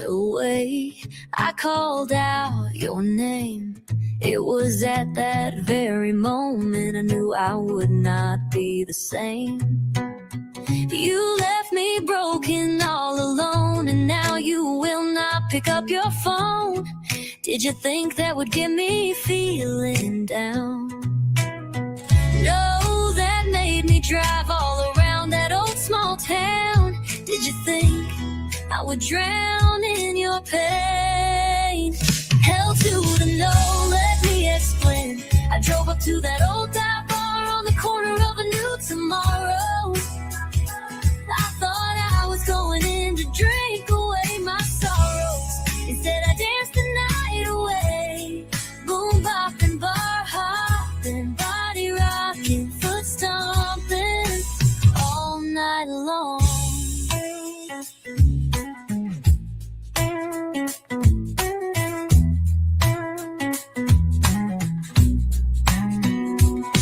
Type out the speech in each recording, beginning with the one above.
away. I called out your name. It was at that very moment I knew I would not be the same. You left me broken all alone, and now you will not pick up your phone. Did you think that would get me feeling down? No, that made me drive all around that old small town. Did you think I would drown in your pain? Hell to the no, let me explain. I drove up to that old dive bar on the corner of a new tomorrow. I thought I was going in to drink away my sorrows. Instead I danced the night away. Boom bopping, bar hopping, body rocking, foot stomping all night long.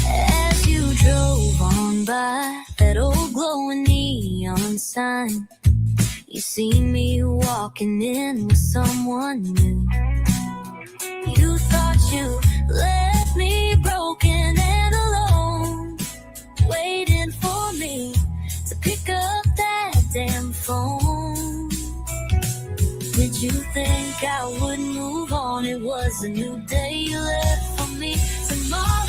As you drove on by that old glowing neon sign, you see me walking in with someone new. You thought you left me broken and alone, waiting for me to pick up that damn phone. Did you think I would move on? It was a new day you left for me tomorrow.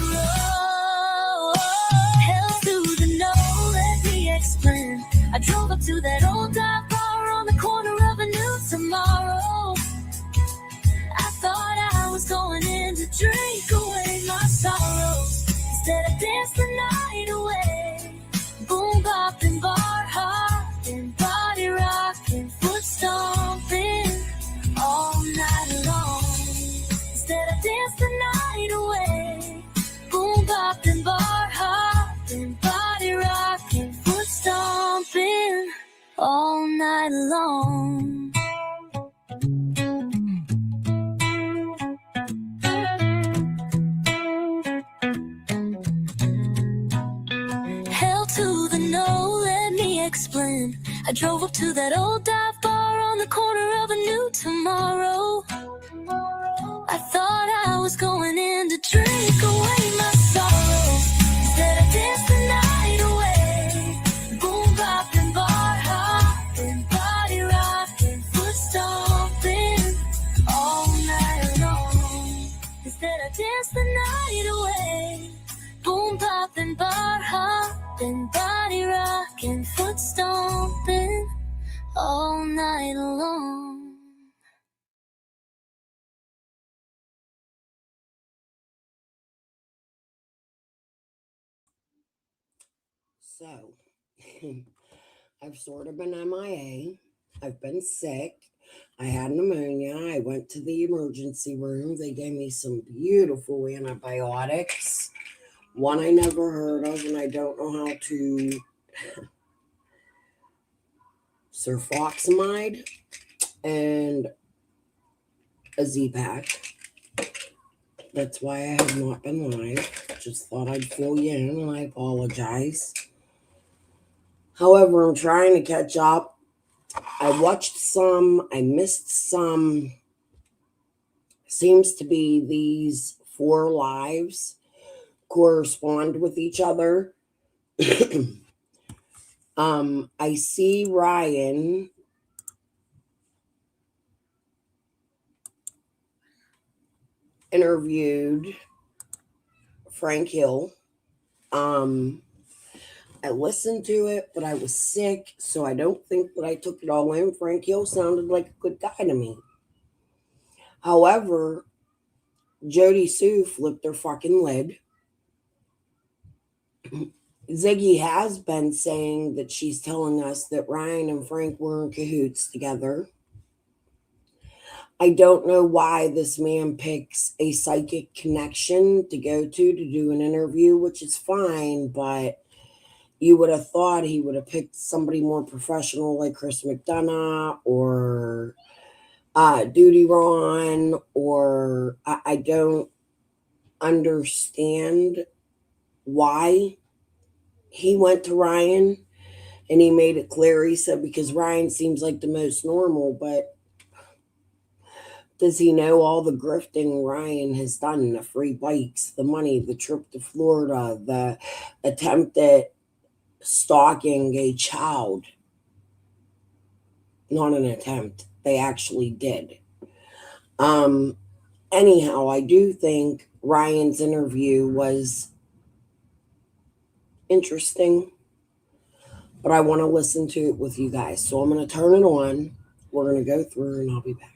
Hell to the no, let me explain. I drove up to that old dive bar on the corner of a new tomorrow. I thought I was going in to drink away my sorrows. Instead I danced the night away. Boom bopping, bar hopping, body rocking, foot stomping all night long. Instead I danced the night away. Boom bopping, bar hopping, body rocking, foot stomping all night long. Hell to the no, let me explain. I drove up to that old dive bar on the corner of a new tomorrow. I thought I was going in to drink away my sorrows. Instead I danced the night away. Boom bopping, bar hopping, body rocking, foot stomping all night long. Instead I danced the night away. Boom poppin', bar hoppin', body rockin', foot stompin' all night long. So, I've sort of been MIA. I've been sick. I had pneumonia. I went to the emergency room. They gave me some beautiful antibiotics. One I never heard of, and I don't know how to. Sulfoxamide and a Z-Pack. That's why I have not been live. Just thought I'd fill you in, and I apologize. However, I'm trying to catch up. I watched some, I missed some. Seems to be these 4 lives correspond with each other. I see Ryan interviewed Frank Hill. I listened to it, but I was sick, so I don't think that I took it all in. Frank Hill sounded like a good guy to me. However, Jody Sue flipped her fucking lid. Ziggy has been saying that she's telling us that Ryan and Frank were in cahoots together. I don't know why this man picks a psychic connection to go to do an interview, which is fine, but you would have thought he would have picked somebody more professional like Chris McDonough or Duty Ron, or I don't understand why he went to Ryan, and he made it clear. He said because Ryan seems like the most normal, but Does he know all the grifting Ryan has done? The free bikes, the money, the trip to Florida, the attempt at stalking a child? Not an attempt. They actually did. Anyhow, I do think Ryan's interview was interesting, but I want to listen to it with you guys. So I'm going to turn it on. We're going to go through and I'll be back.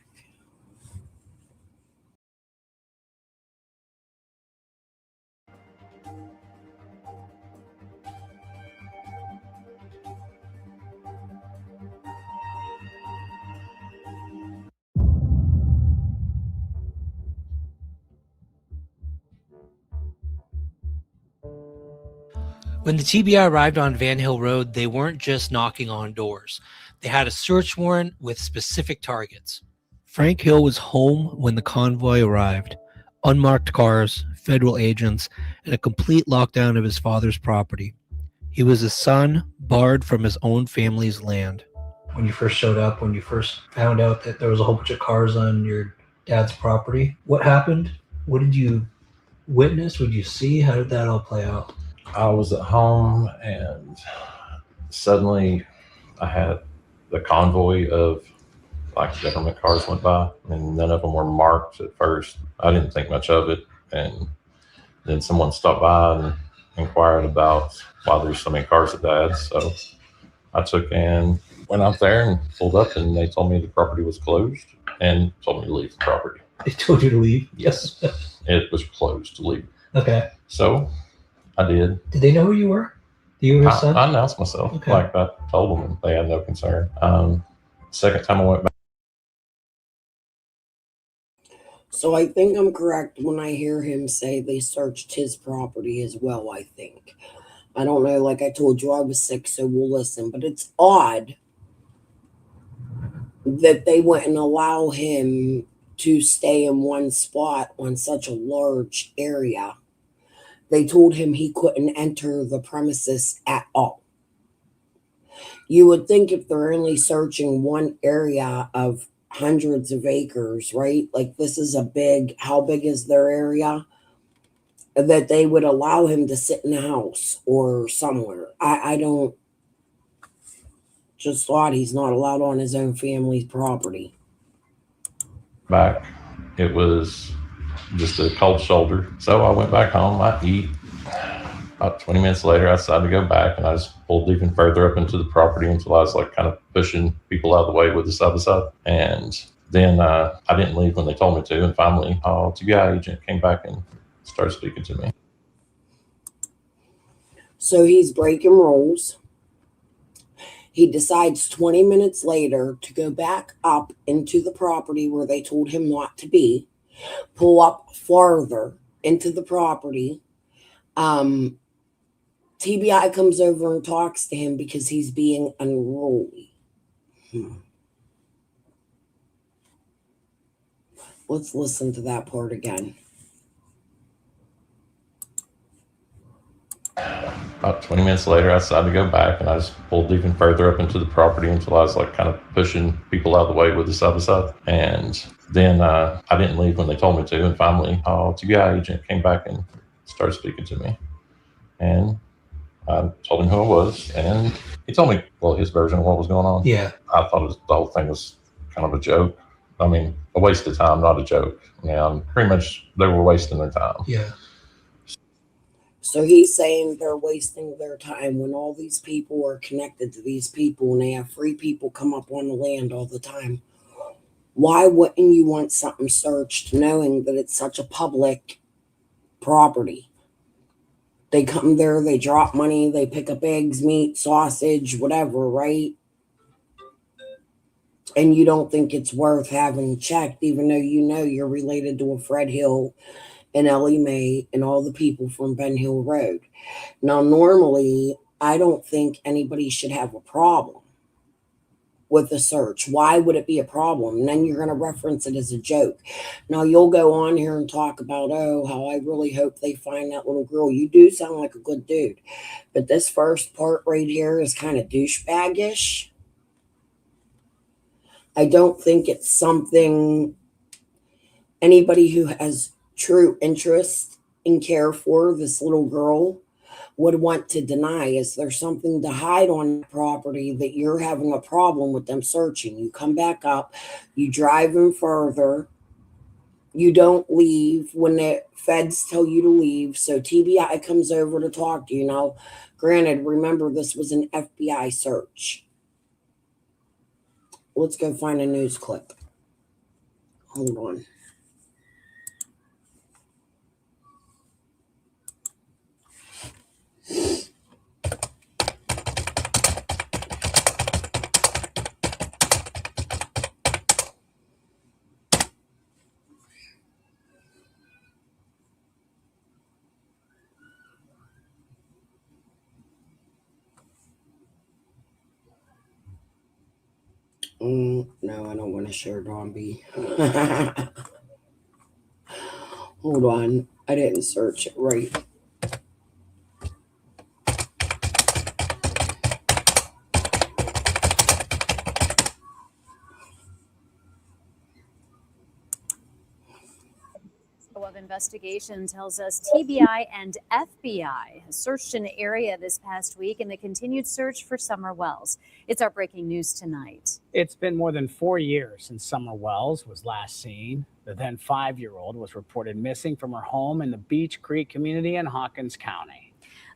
When the TBI arrived on Van Hill Road, they weren't just knocking on doors. They had a search warrant with specific targets. Frank Hill was home when the convoy arrived. Unmarked cars, federal agents, and a complete lockdown of his father's property. He was a son barred from his own family's land. When you first showed up, when you first found out that there was a whole bunch of cars on your dad's property, what happened? What did you witness? What did you see? How did that all play out? I was at home and suddenly I had the convoy of like government cars went by and none of them were marked at first. I didn't think much of it. And then someone stopped by and inquired about why there's so many cars at Dad's. So I took and went out there and pulled up and they told me the property was closed and told me to leave the property. They told you to leave? Yes. It was closed to leave. Okay. So I did. Did they know who you were? You were his son? I announced myself. Okay. Like I told them, and they had no concern. Second time I went back. So I think I'm correct when I hear him say they searched his property as well, I think. I don't know, like I told you, I was sick, so we'll listen. But it's odd that they wouldn't allow him to stay in one spot on such a large area. They told him he couldn't enter the premises at all. You would think if they're only searching one area of hundreds of acres, right? Like this is a big, how big is their area? That they would allow him to sit in a house or somewhere. I don't, just thought he's not allowed on his own family's property. Back, it was just a cold shoulder. So I went back home, I eat. About 20 minutes later, I decided to go back and I just pulled even further up into the property until I was like kind of pushing people out of the way with the side by side. And then I didn't leave when they told me to. And finally, a TBI agent came back and started speaking to me. So he's breaking rules. He decides 20 minutes later to go back up into the property where they told him not to be, pull up farther into the property. TBI comes over and talks to him because he's being unruly. Let's listen to that part again. About 20 minutes later, I decided to go back and I just pulled even further up into the property until I was like kind of pushing people out of the way with the side by side. And then I didn't leave when they told me to. And finally, a TBI agent came back and started speaking to me. And I told him who I was. And he told me, well, his version of what was going on. Yeah. I thought the whole thing was kind of a joke. I mean, a waste of time, not a joke. Yeah, pretty much they were wasting their time. Yeah. So he's saying they're wasting their time when all these people are connected to these people and they have free people come up on the land all the time. Why wouldn't you want something searched knowing that it's such a public property? They come there, they drop money, they pick up eggs, meat, sausage, whatever, right? And you don't think it's worth having checked, even though you know you're related to a Fred Hill and Ellie Mae and all the people from Ben Hill Road. Now, normally, I don't think anybody should have a problem with the search. Why would it be a problem? And then you're going to reference it as a joke. Now, you'll go on here and talk about, oh, how I really hope they find that little girl. You do sound like a good dude. But this first part right here is kind of douchebaggish. I don't think it's something Anybody who has true interest and care for this little girl would want to deny. Is there something to hide on the property that you're having a problem with them searching? You come back up, you drive them further, you don't leave when the feds tell you to leave. So TBI comes over to talk to you. Now, granted, remember this was an FBI search. Let's go find a news clip. Hold on. No, I don't want to share Dawn B. Hold on. I didn't search it right. Of investigation tells us TBI and FBI has searched an area this past week in the continued search for Summer Wells. It's our breaking news tonight. It's been more than 4 years since Summer Wells was last seen. The then 5-year-old was reported missing from her home in the Beach Creek community in Hawkins County.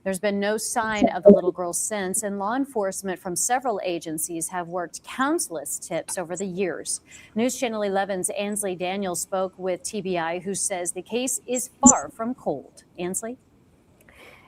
There's been no sign of the little girl since, and law enforcement from several agencies have worked countless tips over the years. News Channel 11's Ansley Daniels spoke with TBI, who says the case is far from cold. Ansley?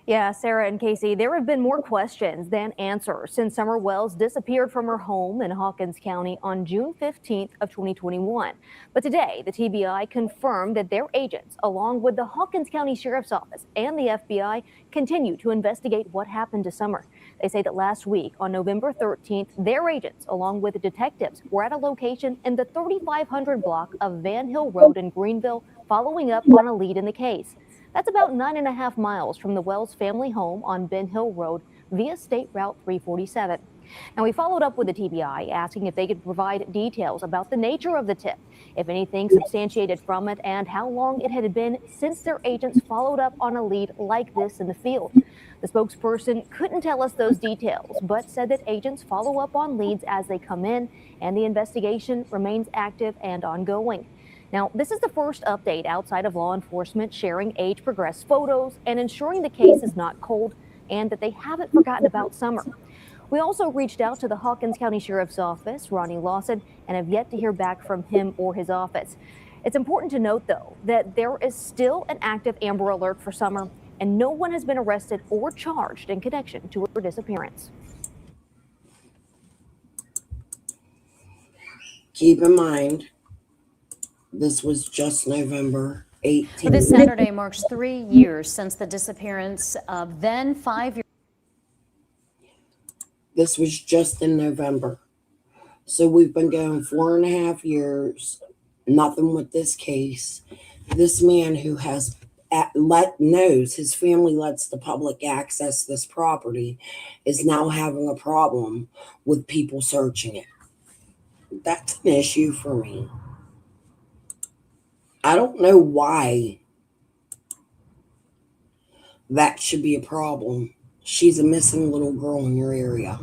Yeah, Sarah and Casey, there have been more questions than answers since Summer Wells disappeared from her home in Hawkins County on June 15th of 2021. But today, the TBI confirmed that their agents, along with the Hawkins County Sheriff's Office and the FBI, continue to investigate what happened to Summer. They say that last week, on November 13th, their agents, along with the detectives, were at a location in the 3500 block of Van Hill Road in Greenville, following up on a lead in the case. That's about 9.5 miles from the Wells family home on Ben Hill Road via State Route 347. Now, we followed up with the TBI asking if they could provide details about the nature of the tip, if anything substantiated from it, and how long it had been since their agents followed up on a lead like this in the field. The spokesperson couldn't tell us those details, but said that agents follow up on leads as they come in, and the investigation remains active and ongoing. Now, this is the first update outside of law enforcement sharing age-progressed photos and ensuring the case is not cold and that they haven't forgotten about Summer. We also reached out to the Hawkins County Sheriff's Office, Ronnie Lawson, and have yet to hear back from him or his office. It's important to note, though, that there is still an active Amber Alert for Summer, and no one has been arrested or charged in connection to her disappearance. Keep in mind, this was just November 18th. This Saturday marks 3 years since the disappearance of then 5-year-old. This was just in November. So we've been going 4.5 years, nothing with this case. This man who has knows his family lets the public access this property is now having a problem with people searching it. That's an issue for me. I don't know why that should be a problem. She's a missing little girl in your area.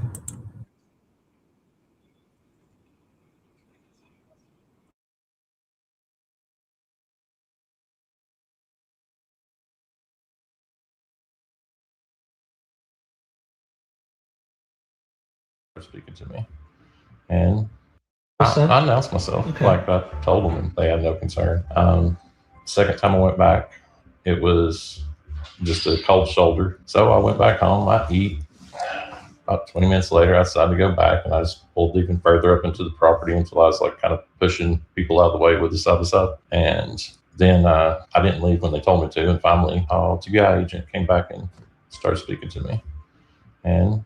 Speaking to me, and I announced myself. Okay. Like I told them, and they had no concern. Second time I went back, it was just a cold shoulder. So I went back home. I eat. About 20 minutes later, I decided to go back, and I just pulled even further up into the property until I was like kind of pushing people out of the way with the side by side. And then I didn't leave when they told me to. And finally, TBI agent came back and started speaking to me, and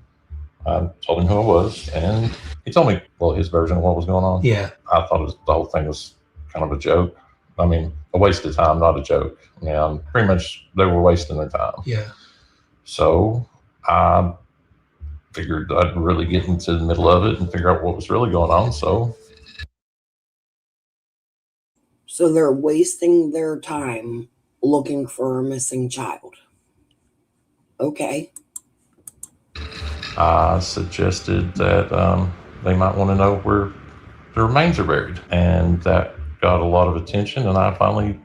I told him who I was, and he told me, well, his version of what was going on. Yeah. I thought the whole thing was kind of a joke. I mean, a waste of time, not a joke. Yeah, pretty much they were wasting their time. Yeah. So I figured I'd really get into the middle of it and figure out what was really going on. So So they're wasting their time looking for a missing child. Okay. I suggested that they might want to know where the remains are buried, and that got a lot of attention, and I finally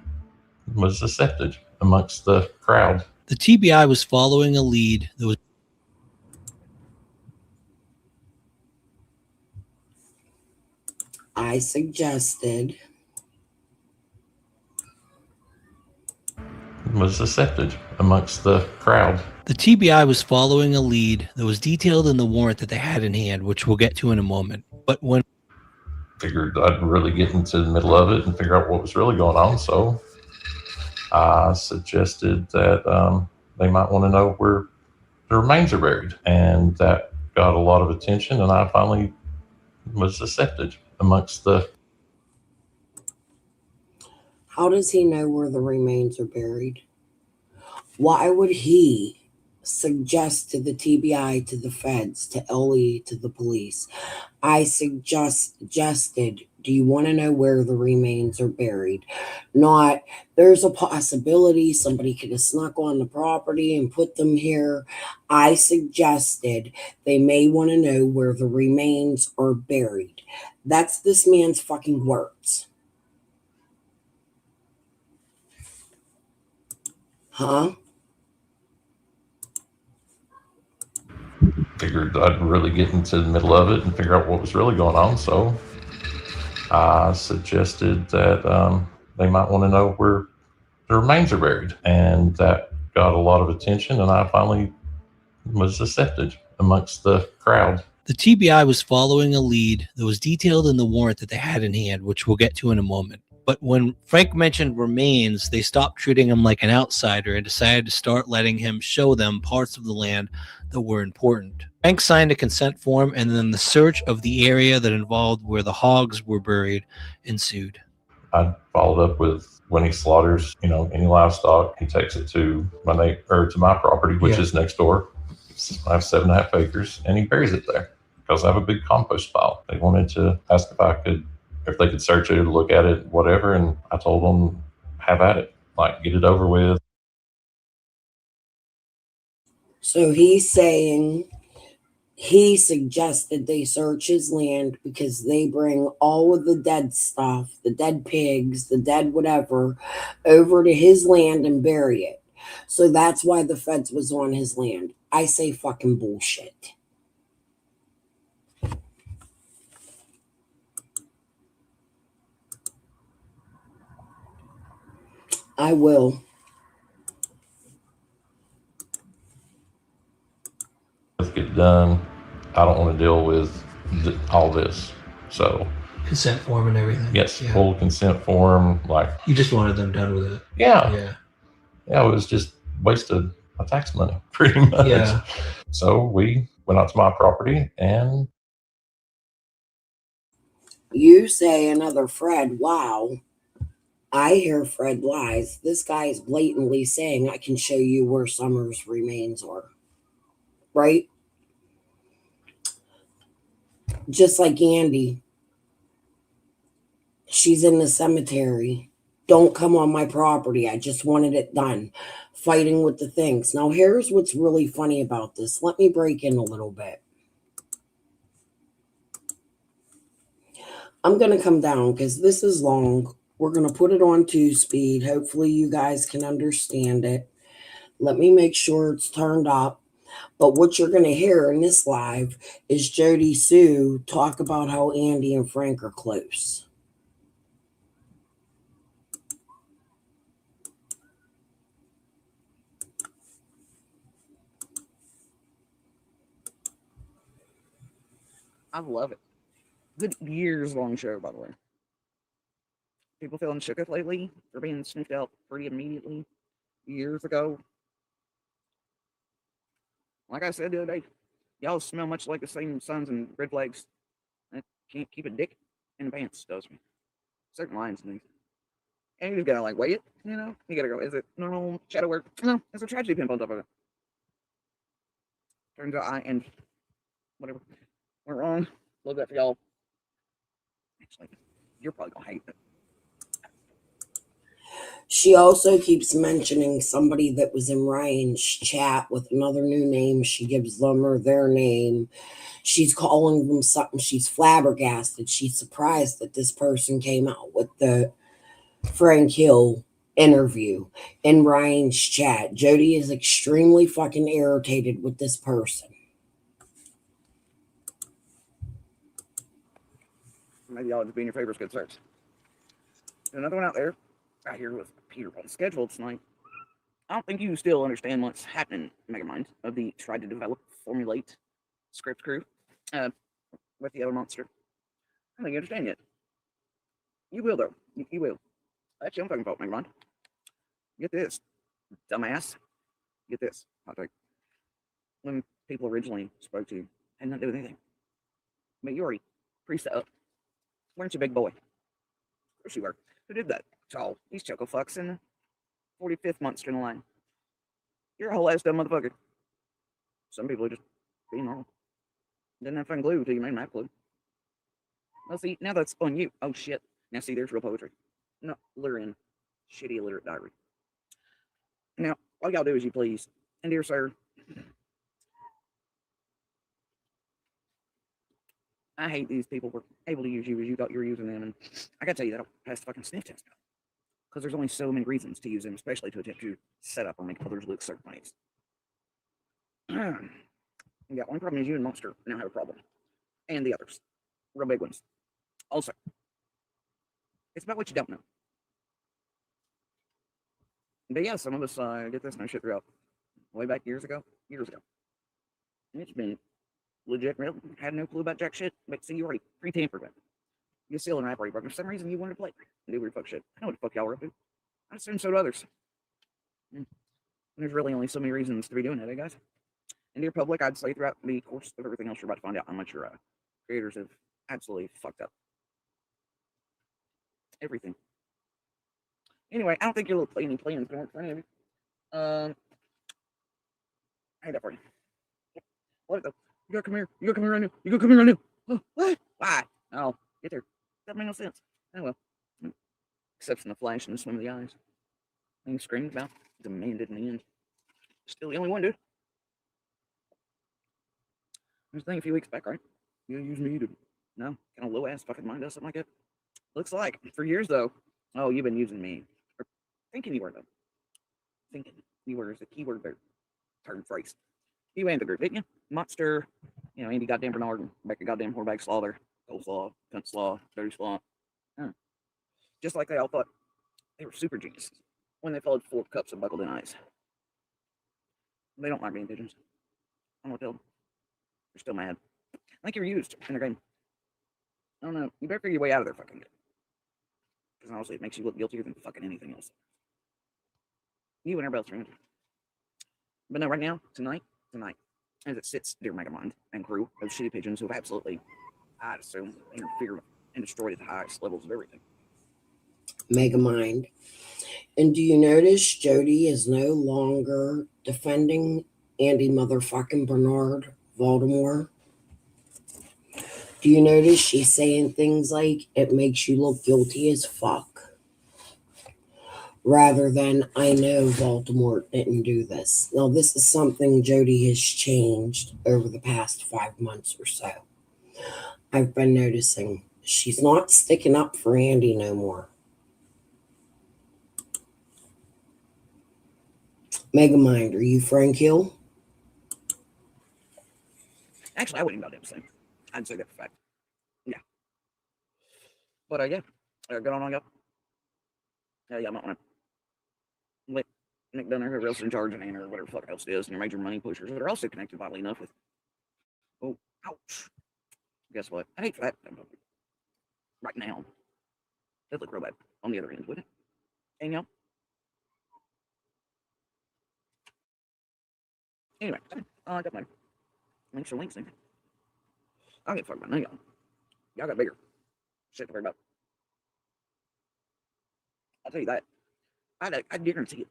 was accepted amongst the crowd. The TBI was following a lead that was I suggested Was accepted amongst the crowd. The TBI was following a lead that was detailed in the warrant that they had in hand, which we'll get to in a moment. But when Figured I'd really get into the middle of it and figure out what was really going on, so I suggested that they might want to know where the remains are buried, and that got a lot of attention, and I finally was accepted amongst the. How does he know where the remains are buried? Why would he suggest to the TBI, to the feds, to LE, to the police? I suggested, do you want to know where the remains are buried? Not, there's a possibility somebody could have snuck on the property and put them here. I suggested they may want to know where the remains are buried. That's this man's fucking words. Huh? Figured I'd really get into the middle of it and figure out what was really going on, so I suggested that they might want to know where the remains are buried, and that got a lot of attention, and I finally was accepted amongst the crowd. the TBI was following a lead that was detailed in the warrant that they had in hand, which we'll get to in a moment. But when Frank mentioned remains, they stopped treating him like an outsider and decided to start letting him show them parts of the land that were important. Frank signed a consent form, and then the search of the area that involved where the hogs were buried ensued. I followed up with when he slaughters, any livestock, he takes it to my property, which is next door. I have 7.5 acres, and he buries it there because I have a big compost pile. They wanted to ask if they could search it, look at it, whatever, and I told them, have at it, get it over with. So he's saying he suggested they search his land because they bring all of the dead stuff, the dead pigs, the dead whatever, over to his land and bury it. So that's why the feds was on his land. I say fucking bullshit. I will. Get done. I don't want to deal with all this. So Consent form and everything. yes, full consent form. You just wanted them done with it. Yeah. It was just wasted my tax money, pretty much. Yeah. So we went out to my property, and You say another Fred, wow. I hear Fred lies. This guy is blatantly saying I can show you where Summer's remains are. Right? Just like Andy. She's in the cemetery. Don't come on my property. I just wanted it done. Fighting with the things. Now, here's what's really funny about this. Let me break in a little bit. I'm going to come down because this is long. We're going to put it on 2-speed. Hopefully, you guys can understand it. Let me make sure it's turned up. But what you're going to hear in this live is Jody Sue talk about how Andy and Frank are close. I love it. Good years long show, by the way. People feeling shooketh lately for being sniffed out pretty immediately years ago. Like I said the other day, y'all smell much like the same suns and red flags. That can't keep a dick in the pants, does me. Certain lines and things. And you just gotta weigh it, You gotta go, is it normal shadow work? No, it's a tragedy pimp on top of it. Turns out whatever. Went wrong. Love that for y'all. Actually, you're probably gonna hate it. She also keeps mentioning somebody that was in Ryan's chat with another new name. She gives them or their name. She's calling them something. She's flabbergasted. She's surprised that this person came out with the Frank Hill interview in Ryan's chat. Jody is extremely fucking irritated with this person. Maybe y'all just be in your favorites, good sirs. Another one out there, right here with Peter on schedule tonight. I don't think you still understand what's happening, Megamind, of the tried to develop, formulate script crew with the other monster. I don't think you understand yet. You will, though. You will. That's your own fucking fault, Megamind. Get this, dumbass. Get this. Hot take. When people originally spoke to you, had nothing to do with anything. But you already pre-set up. Weren't you, big boy? Of course you were. Who did that? It's all these choco fucks in the 45th monster in the line. You're a whole ass dumb motherfucker. Some people are just being normal. Didn't have fucking glue until you made them have glue. Well, see, now that's on you. Oh, shit. Now, see, there's real poetry. Not littering shitty illiterate diary. Now, all y'all do as you please. And dear sir, I hate these people were able to use you as you thought you were using them. And I gotta tell you, that don't pass the fucking sniff test. Because there's only so many reasons to use them, especially to attempt to set up or make others look certain ways. Yeah, only problem is you and Monster now have a problem. And the others. Real big ones. Also, it's about what you don't know. But yeah, some of us get this no shit throughout way back years ago. And it's been legit real. Had no clue about jack shit. But see, you already pre-tampered with. You still in rap already, but for some reason you wanted to play and do weird fuck shit. I know what the fuck y'all were up to. I assume so do others. And there's really only so many reasons to be doing it, eh, guys? And dear public, I'd say throughout the course of everything else you're about to find out how much your creators have absolutely fucked up. Everything. Anyway, I don't think your little planning is gonna work for any of you. I hate that for you. What the? You gotta come here. You gotta come here right now. You gotta come here right now. Oh, what? Why? Oh, get there. That made no sense. Oh well. Except in the flash and the swim of the eyes. Thing screamed about, demanded in the end. Still the only one, dude. There's a thing a few weeks back, right? You gonna use me to no kind of low ass fucking mind us, something like that. Looks like for years though. Oh, you've been using me. Or thinking you were though. Thinking you were is the keyword there. Term phrase. You and the group, didn't you? Monster, you know, Andy goddamn Bernard and Becca goddamn Horbag Slaughter, Cold Slaw, Cunt Slaw, Dirty Slaw. Just like they all thought they were super geniuses when they followed 4 cups of buckled in eyes. They don't like being pigeons. I don't know what to tell them. They're still mad. I think you're used in their game. I don't know. You better figure your way out of there fucking. Because honestly, it makes you look guiltier than fucking anything else. You and everybody else are. But no, right now, tonight, as it sits, dear Megamind and crew of shitty pigeons who have absolutely, I'd assume, interfered and destroyed at the highest levels of everything. Megamind. And do you notice Jody is no longer defending Andy motherfucking Bernard Voldemort? Do you notice she's saying things like, it makes you look guilty as fuck? Rather than, I know Voldemort didn't do this. Now, this is something Jody has changed over the past 5 months or so. I've been noticing she's not sticking up for Andy no more. Megamind, are you Frank Hill? Actually, I wouldn't about that same. I'd say that for a fact. Yeah. But yeah, get on up. Yeah, I might want to let Nick Dunner, whoever else is in charge, and Anna, or whatever the fuck else it is, and your major money pushers that are also connected, oddly enough, with. Oh, ouch. Guess what? I hate for that. Right now. That'd look real bad on the other end, wouldn't it? And y'all. Anyway, I got my links or links. I'll get fucked by now, y'all. Y'all got bigger shit to worry about. I'll tell you that. I guarantee it.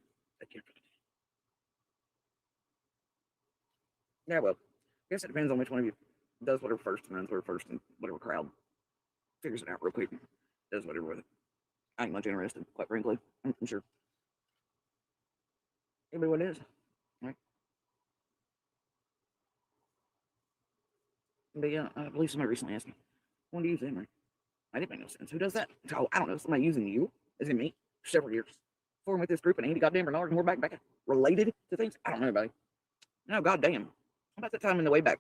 Yeah, well, I guess it depends on which one of you does whatever first and runs whatever first and whatever crowd figures it out real quick and does whatever with it. I ain't much interested, quite frankly. I'm sure It'll be what it is. Right. But yeah, I believe somebody recently asked me, when do you think, right? I didn't make no sense. Who does that? Oh, I don't know. Somebody using you, as in me, for several years. Forming with this group and Andy goddamn Bernard and we're back related to things. I don't know anybody. No, goddamn. How about that time in the way back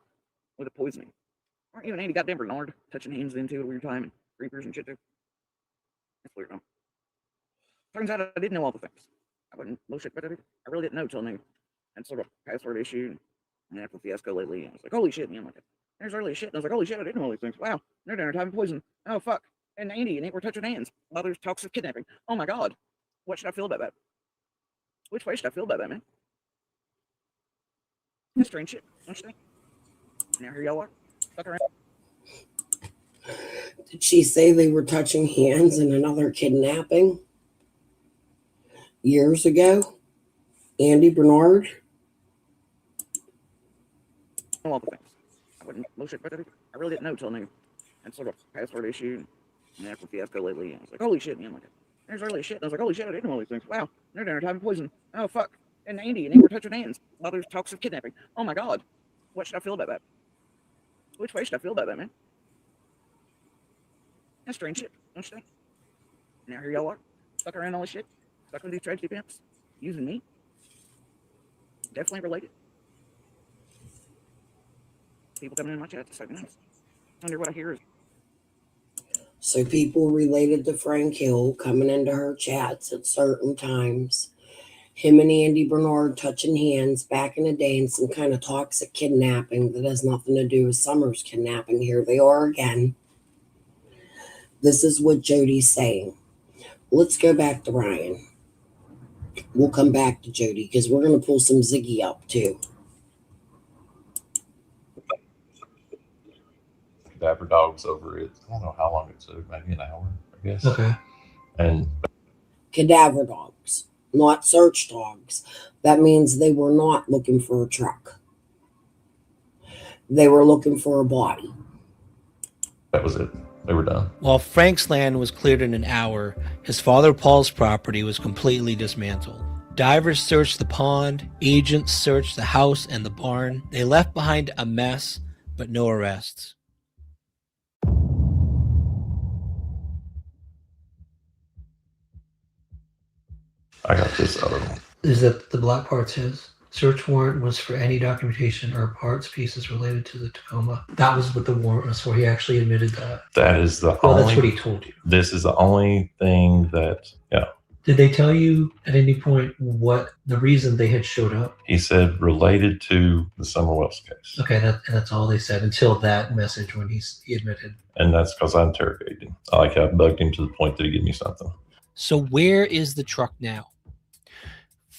with the poisoning? Aren't you and Andy goddamn Bernard touching hands into at a weird time and creepers and shit too? That's weird, huh? Turns out I didn't know all the things. I wasn't bullshit about everything. I really didn't know till I knew. And sort of password issue. And after the fiasco lately, I was like, holy shit. And I'm like, there's early shit. And I was like, holy shit, I didn't know all these things. Wow. They're down there having poison. Oh, fuck. And Andy and Nate were touching hands while there's talks of kidnapping. Oh my God. What should I feel about that? Which way should I feel about that, man? That's strange shit, don't you think? Now here y'all are. Fuck around. Did she say they were touching hands in another kidnapping years ago? Andy Bernard? All the things. I wouldn't bullshit about everything. I really didn't know till I knew. And sort of password issue. And after the fiasco lately, I was like, holy shit. And I'm like, there's early shit. And I was like, holy shit, I didn't know all these things. Wow. They're down there having poison. Oh, fuck. And Andy and Nate were touching hands while there's talks of kidnapping. Oh my God. What should I feel about that? Which way should I feel about that, man? That's strange shit, don't you think? Now here y'all are. Fuck around all this shit. Fucking with these tragedy pimps. Using me. Definitely related. People coming in my chat. It's so nice. I wonder what I hear is. So people related to Frank Hill coming into her chats at certain times. Him and Andy Bernard touching hands back in the day in some kind of toxic kidnapping that has nothing to do with Summer's kidnapping. Here they are again. This is what Jody's saying. Let's go back to Ryan. We'll come back to Jody because we're going to pull some Ziggy up too. Cadaver dogs over it. I don't know how long it took, maybe an hour, I guess. Okay. And Cadaver dogs, not search dogs. That means they were not looking for a truck. They were looking for a body. that was it. They were done. While Frank's land was cleared in an hour, his father Paul's property was completely dismantled. Divers searched the pond, agents searched the house and the barn. They left behind a mess, but no arrests. I got this other one. Is that the black part's his? Search warrant was for any documentation or parts, pieces related to the Tacoma. That was what the warrant was for. He actually admitted that. That is the Well, only. that's what he told you. This is the only thing that, yeah. Did they tell you at any point what the reason they had showed up? He said related to the Summer Wells case. Okay, that's all they said until that message when he admitted. And that's because I interrogated him. I bugged him to the point that he gave me something. So where is the truck now?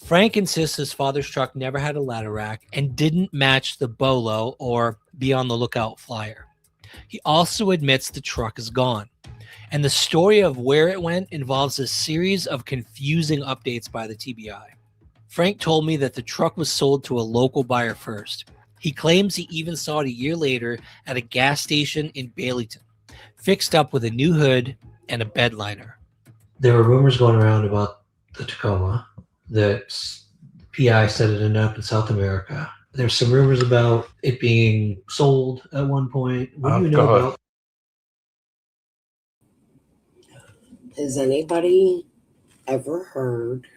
Frank insists his father's truck never had a ladder rack and didn't match the Bolo or Be on the Lookout flyer. He also admits the truck is gone. And the story of where it went involves a series of confusing updates by the TBI. Frank told me that the truck was sold to a local buyer first. He claims he even saw it a year later at a gas station in Baileyton, fixed up with a new hood and a bed liner. There were rumors going around about the Tacoma that PI said it ended up in South America. There's some rumors about it being sold at one point. What do you know about? Has anybody ever heard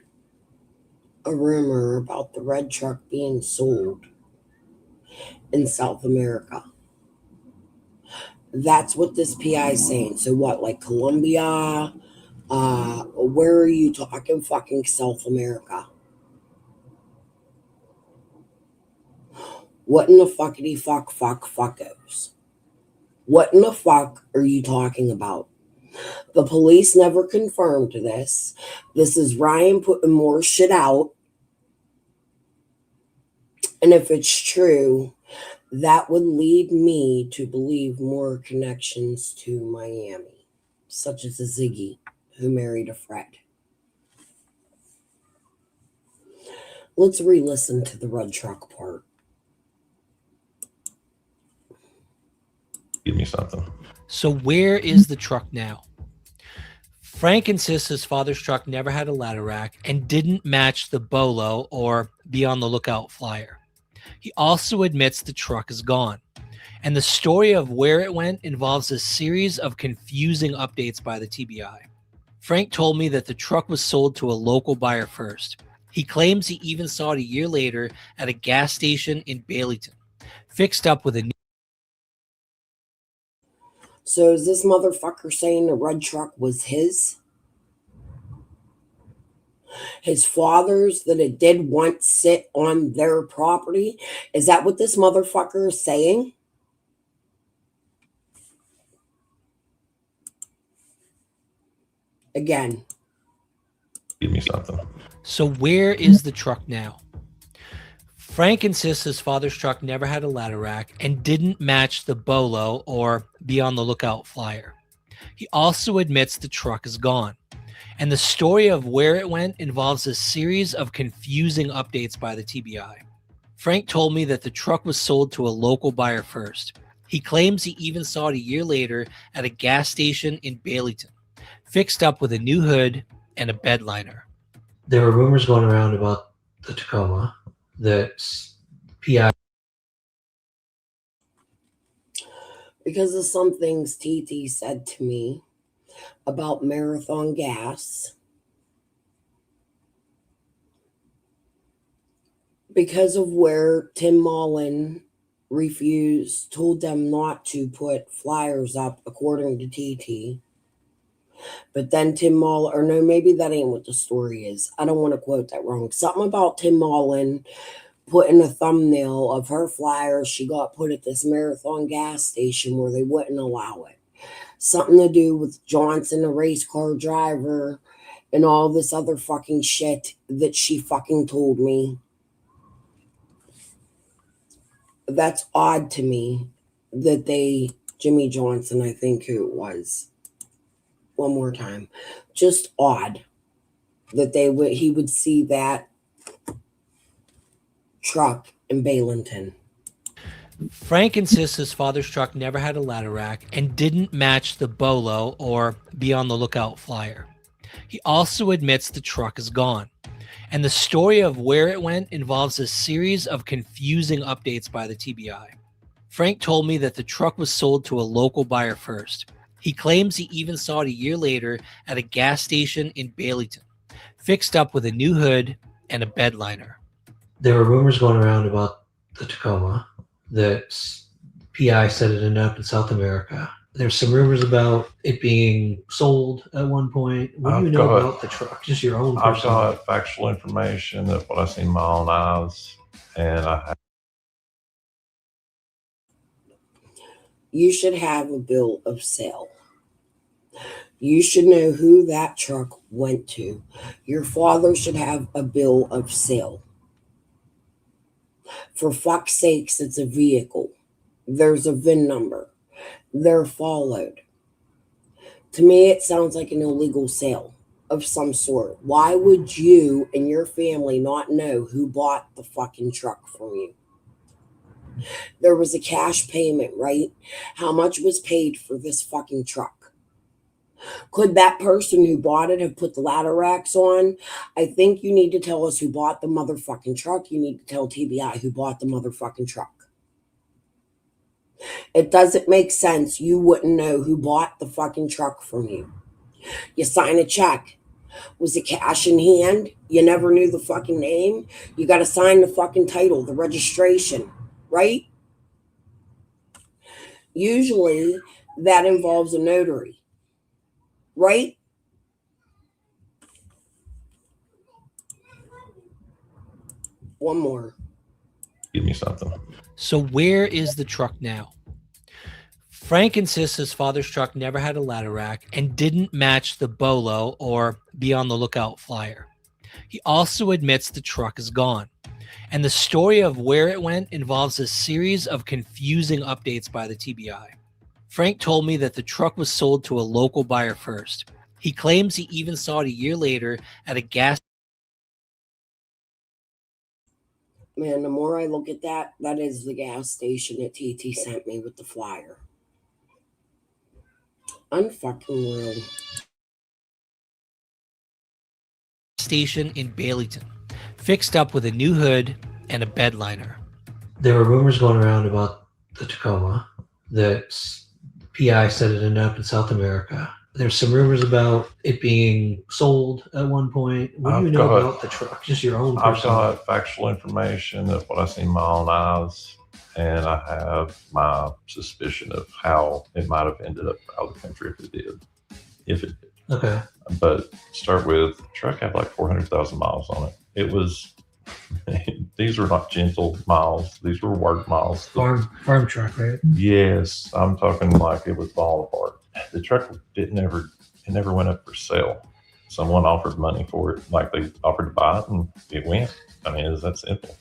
a rumor about the red truck being sold in South America? That's what this PI is saying. So what, like Colombia? Where are you talking? Fucking South America. What in the fuckity fuckos? What in the fuck are you talking about? The police never confirmed this. This is Ryan putting more shit out. And if it's true, that would lead me to believe more connections to Miami, such as a Ziggy who married a Fred. Let's re-listen to the red truck part. Give me something. So where is the truck now? Frank insists his father's truck never had a ladder rack and didn't match the BOLO or Be on the Lookout flyer. He also admits the truck is gone, and the story of where it went involves a series of confusing updates by the TBI. Frank told me that the truck was sold to a local buyer first. He claims he even saw it a year later at a gas station in Baileyton, fixed up with a new. So is this motherfucker saying the red truck was his? His father's, that it did once sit on their property? Is that what this motherfucker is saying? Again. Give me something. So where is the truck now? Frank insists his father's truck never had a ladder rack and didn't match the BOLO or Be on the Lookout flyer. He also admits the truck is gone, and the story of where it went involves a series of confusing updates by the TBI. Frank told me that the truck was sold to a local buyer first. He claims he even saw it a year later at a gas station in Baileyton, fixed up with a new hood and a bed liner. There were rumors going around about the Tacoma that PI. Because of some things TT said to me about Marathon Gas. Because of where Tim Mullen told them not to put flyers up, according to TT. But then Tim Mullen, or no, maybe that ain't what the story is. I don't want to quote that wrong. Something about Tim Mullen putting a thumbnail of her flyers she got put at this Marathon gas station where they wouldn't allow it. Something to do with Johnson, a race car driver, and all this other fucking shit that she fucking told me. That's odd to me that Jimmy Johnson, I think who it was. One more time. Just odd that he would see that truck in Baileyton. Frank insists his father's truck never had a ladder rack and didn't match the BOLO or Be on the Lookout flyer. He also admits the truck is gone, and the story of where it went involves a series of confusing updates by the TBI. Frank told me that the truck was sold to a local buyer first. He claims he even saw it a year later at a gas station in Baileyton, fixed up with a new hood and a bed liner. There were rumors going around about the Tacoma that PI said it ended up in South America. There's some rumors about it being sold at one point. What do you know about the truck? Just your own personal. I've got factual information of what I've seen with my own eyes, and You should have a bill of sale. You should know who that truck went to. Your father should have a bill of sale. For fuck's sakes, it's a vehicle. There's a VIN number. They're followed. To me, it sounds like an illegal sale of some sort. Why would you and your family not know who bought the fucking truck from you? There was a cash payment, right? How much was paid for this fucking truck? Could that person who bought it have put the ladder racks on? I think you need to tell us who bought the motherfucking truck. You need to tell TBI who bought the motherfucking truck. It doesn't make sense. You wouldn't know who bought the fucking truck from you. You sign a check. Was it cash in hand? You never knew the fucking name? You got to sign the fucking title, the registration, right? Usually that involves a notary, right? One more. give me something. So where is the truck now? Frank insists his father's truck never had a ladder rack and didn't match the BOLO or Be on the Lookout flyer. He also admits the truck is gone, and the story of where it went involves a series of confusing updates by the TBI. Frank told me that the truck was sold to a local buyer first. He claims he even saw it a year later at a gas. Man, the more I look at that, that is the gas station that TT sent me with the flyer. Unfucking real. station in Baileyton, fixed up with a new hood and a bed liner. There were rumors going around about the Tacoma that PI said it ended up in South America. There's some rumors about it being sold at one point. What do you know about the truck? Just your own I've personal. got factual information of what I've seen with my own eyes, and I have my suspicion of how it might have ended up out of the country if it did. If it did. Okay. But start with, the truck had like 400,000 miles on it. It was, these were not gentle miles. These were work miles. Farm truck, right? Yes, I'm talking like it was falling apart. The truck it never went up for sale. Someone offered money for it, like they offered to buy it, and it went. I mean, it's that simple.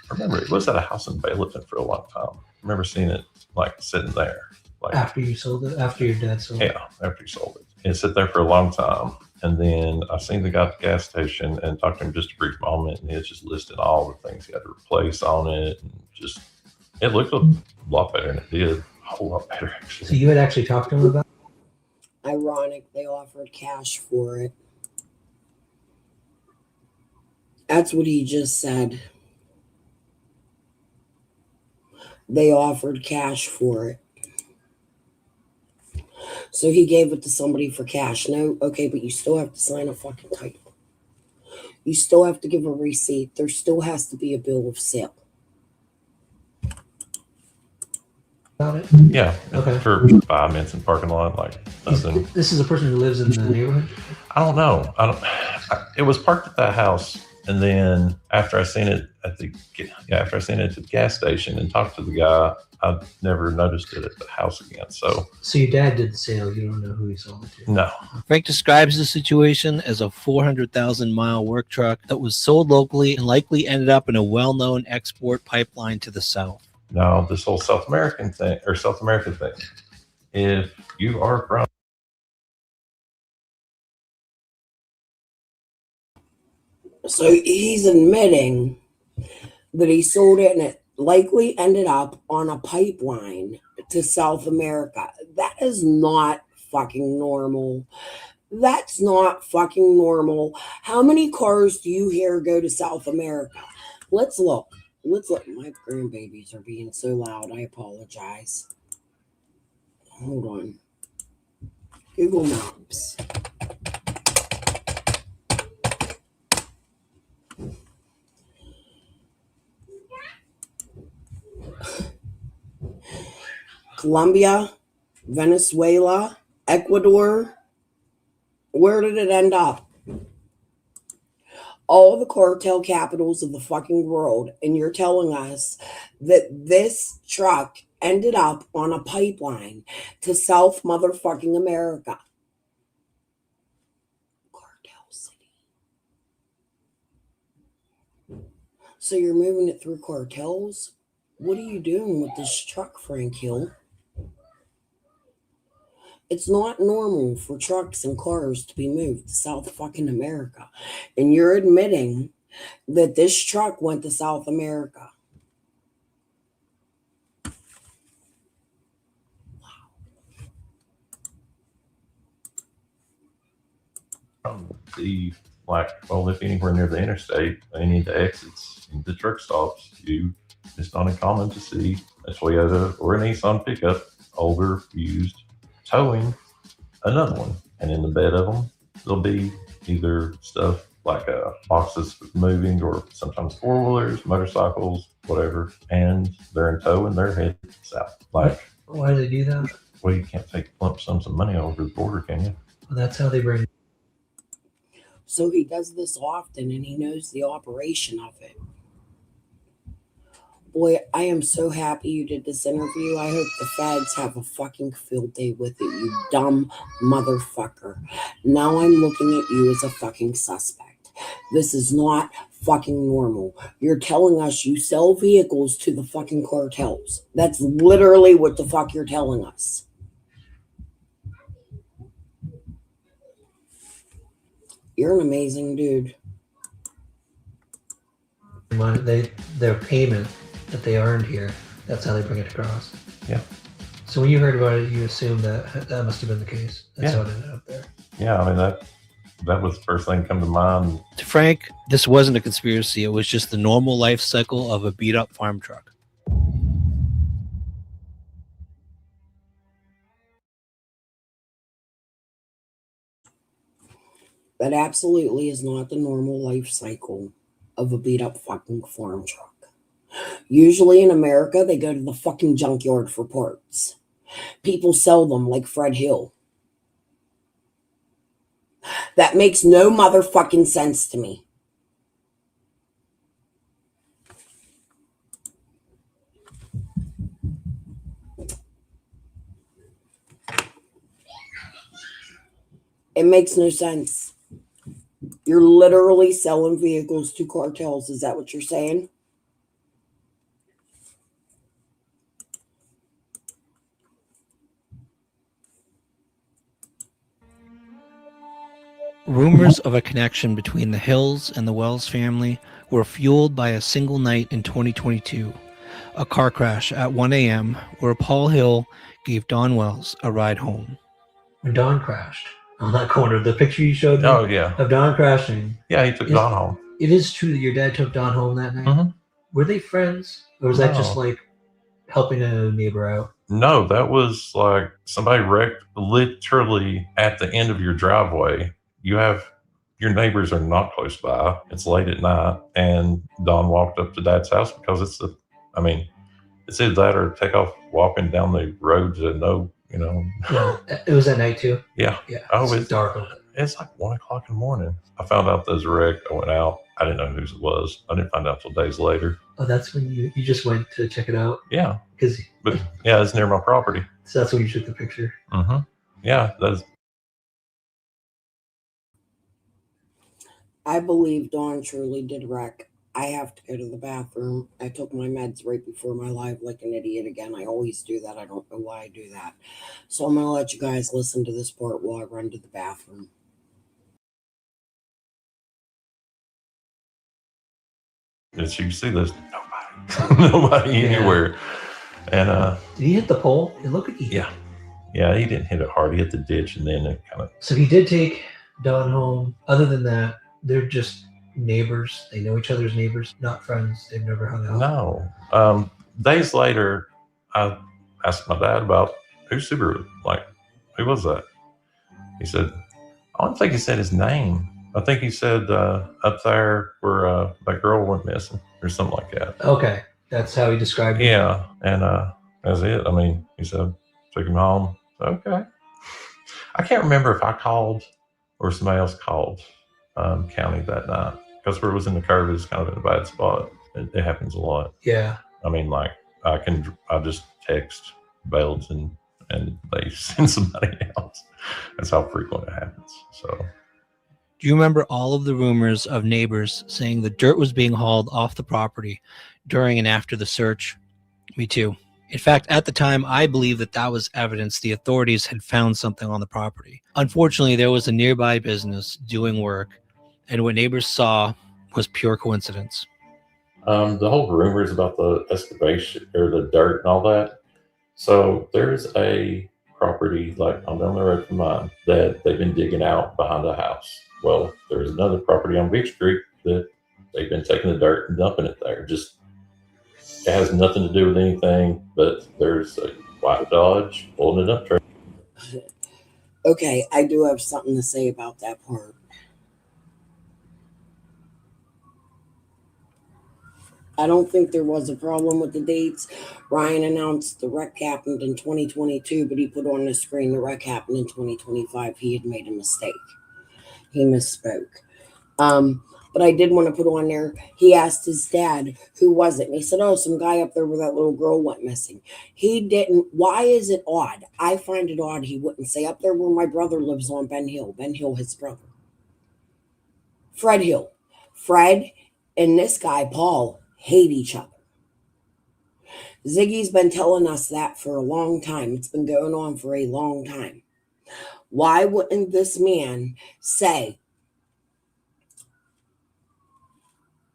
I remember it was at a house in Baileyton for a long time. I remember seeing it like sitting there. Like After you sold it? After your dad sold it? yeah, after he sold it. It sat there for a long time. And then I seen the guy at the gas station and talked to him just a brief moment, and he was just listing all the things he had to replace on it. And just, it looked a lot better than it did. A whole lot better, actually. So you had actually talked to him about it? Ironic, they offered cash for it. That's what he just said. They offered cash for it. So he gave it to somebody for cash. No, okay, but you still have to sign a fucking title. You still have to give a receipt. There still has to be a bill of sale. About it? Yeah. Okay. For 5 minutes in parking lot, like nothing. This is a person who lives in the neighborhood? I don't know. It was parked at that house, and then after I seen it at the gas station and talked to the guy, I never noticed it at the house again. So your dad did the sale. You don't know who he sold it to? no. Frank describes the situation as a 400,000 mile work truck that was sold locally and likely ended up in a well-known export pipeline to the south. No, this whole South American thing, if you are from So he's admitting that he sold it and it likely ended up on a pipeline to South America. That is not fucking normal. That's not fucking normal. How many cars do you hear go to South America? Let's look. My grandbabies are being so loud. I apologize. Hold on. Google Maps. Colombia, Venezuela, Ecuador. Where did it end up? All the cartel capitals of the fucking world. And you're telling us that this truck ended up on a pipeline to South motherfucking America. Cartel city. So you're moving it through cartels? What are you doing with this truck, Frank Hill? It's not normal for trucks and cars to be moved to South fucking America. And you're admitting that this truck went to South America. if anywhere near the interstate, any of the exits, the truck stops, it's not uncommon to see a Toyota or a Nissan pickup, older, used, towing another one. And in the bed of them, there'll be either stuff like boxes moving, or sometimes four-wheelers, motorcycles, whatever, and they're in tow and they're headed south. Like, why do they do that? well, you can't take lump sums of money over the border, can you? Well, that's how they bring. So he does this often and he knows the operation of it. Boy, I am so happy you did this interview. I hope the feds have a fucking field day with it, you dumb motherfucker. Now I'm looking at you as a fucking suspect. This is not fucking normal. You're telling us you sell vehicles to the fucking cartels. That's literally what the fuck you're telling us. You're an amazing dude. Their payment that they earned here, that's how they bring it across. Yeah. So when you heard about it, you assumed that must have been the case. That's how it ended up there. Yeah, I mean, That was the first thing come to mind. To Frank, this wasn't a conspiracy. It was just the normal life cycle of a beat up farm truck. That absolutely is not the normal life cycle of a beat up fucking farm truck. Usually in America, they go to the fucking junkyard for parts. People sell them like Fred Hill. That makes no motherfucking sense to me. It makes no sense. You're literally selling vehicles to cartels. Is that what you're saying? Rumors of a connection between the Hills and the Wells family were fueled by a single night in 2022, a car crash at 1 a.m. where Paul Hill gave Don Wells a ride home. When Don crashed on that corner, the picture you showed me Oh, yeah. of Don crashing, Yeah, he took Don home. it is true that your dad took Don home that night. Mhm. Were they friends, or was that No. just like helping a neighbor out? No, that was like somebody wrecked literally at the end of your driveway. You have your neighbors are not close by. It's late at night, and Don walked up to Dad's house because it's either that or take off walking down the road to Yeah, it was that night too. Yeah. Yeah. Oh, it's dark. It's like 1 o'clock in the morning. I found out there's a wreck. I went out. I didn't know whose it was. I didn't find out till days later. Oh, that's when you just went to check it out? Yeah. Because But yeah, it's near my property. so that's when you took the picture. Mm-hmm. Yeah, that's I believe Dawn truly did wreck. I have to go to the bathroom. I took my meds right before my live like an idiot again. I always do that. I don't know why I do that. So I'm going to let you guys listen to this part while I run to the bathroom. as you see, there's nobody anywhere. And Did he hit the pole? It looked like he yeah, he didn't hit it hard. He hit the ditch, and then it kind of. So he did take Don home. Other than that, they're just neighbors. They know each other's neighbors, not friends. They've never hung out. No. Days later, I asked my dad about who's Subaru. Like, who was that? He said, I don't think he said his name. I think he said up there where that girl went missing or something like that. Okay, that's how he described it. Yeah, and that's it. I mean, he said, took him home. Okay. I can't remember if I called or somebody else called county that night because where it was in the curve is kind of in a bad spot. It happens a lot. Yeah. I mean, like I just text Belton and they send somebody else. That's how frequent it happens. So. Do you remember all of the rumors of neighbors saying the dirt was being hauled off the property during and after the search? Me too. In fact, at the time, I believe that was evidence the authorities had found something on the property. Unfortunately, there was a nearby business doing work, and what neighbors saw was pure coincidence. The whole rumors about the excavation or the dirt and all that. So there's a property like on down the road from mine that they've been digging out behind a house. Well, there's another property on Beach Creek that they've been taking the dirt and dumping it there. Just it has nothing to do with anything, but there's a white Dodge pulling it up truck. Okay, I do have something to say about that part. I don't think there was a problem with the dates. Ryan announced the wreck happened in 2022, but he put on the screen the wreck happened in 2025. He had made a mistake. He misspoke. But I did want to put on there, he asked his dad, who was it? And he said, oh, some guy up there where that little girl went missing. He didn't. Why is it odd? I find it odd he wouldn't say up there where my brother lives on Ben Hill. Ben Hill, his brother. Fred Hill. Fred and this guy, Paul, hate each other. Ziggy's been telling us that for a long time. It's been going on for a long time. Why wouldn't this man say,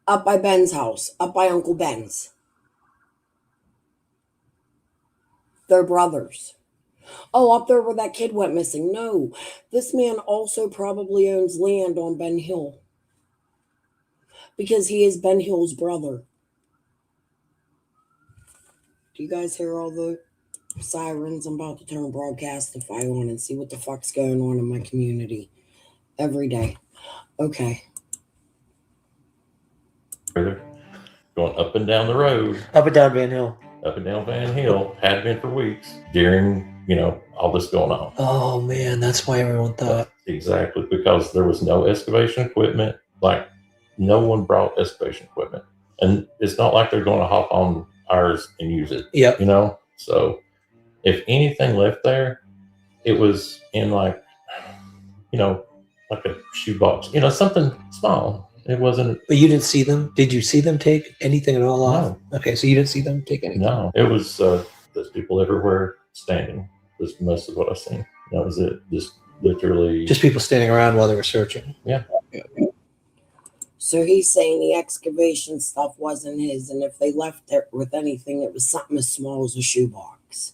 up by Ben's house, up by Uncle Ben's? They're brothers. Oh, up there where that kid went missing. No, this man also probably owns land on Ben Hill because he is Ben Hill's brother. Do you guys hear all the sirens? I'm about to turn Broadcastify on and see what the fuck's going on in my community every day. Okay. Going up and down the road, Up and down Van Hill. up and down Van Hill, had been for weeks during, all this going on. Oh man, that's why everyone thought. Exactly, because there was no excavation equipment. Like, no one brought excavation equipment. And it's not like they're going to hop on ours and use it. Yep. So if anything left there, it was in like a shoebox, something small. It wasn't. But you didn't see them? Did you see them take anything at all off? Okay, so you didn't see them take anything? No, it was there's people everywhere standing. Was most of what I seen. That was it. Just literally. Just people standing around while they were searching. Yeah. So he's saying the excavation stuff wasn't his, and if they left there with anything, it was something as small as a shoebox.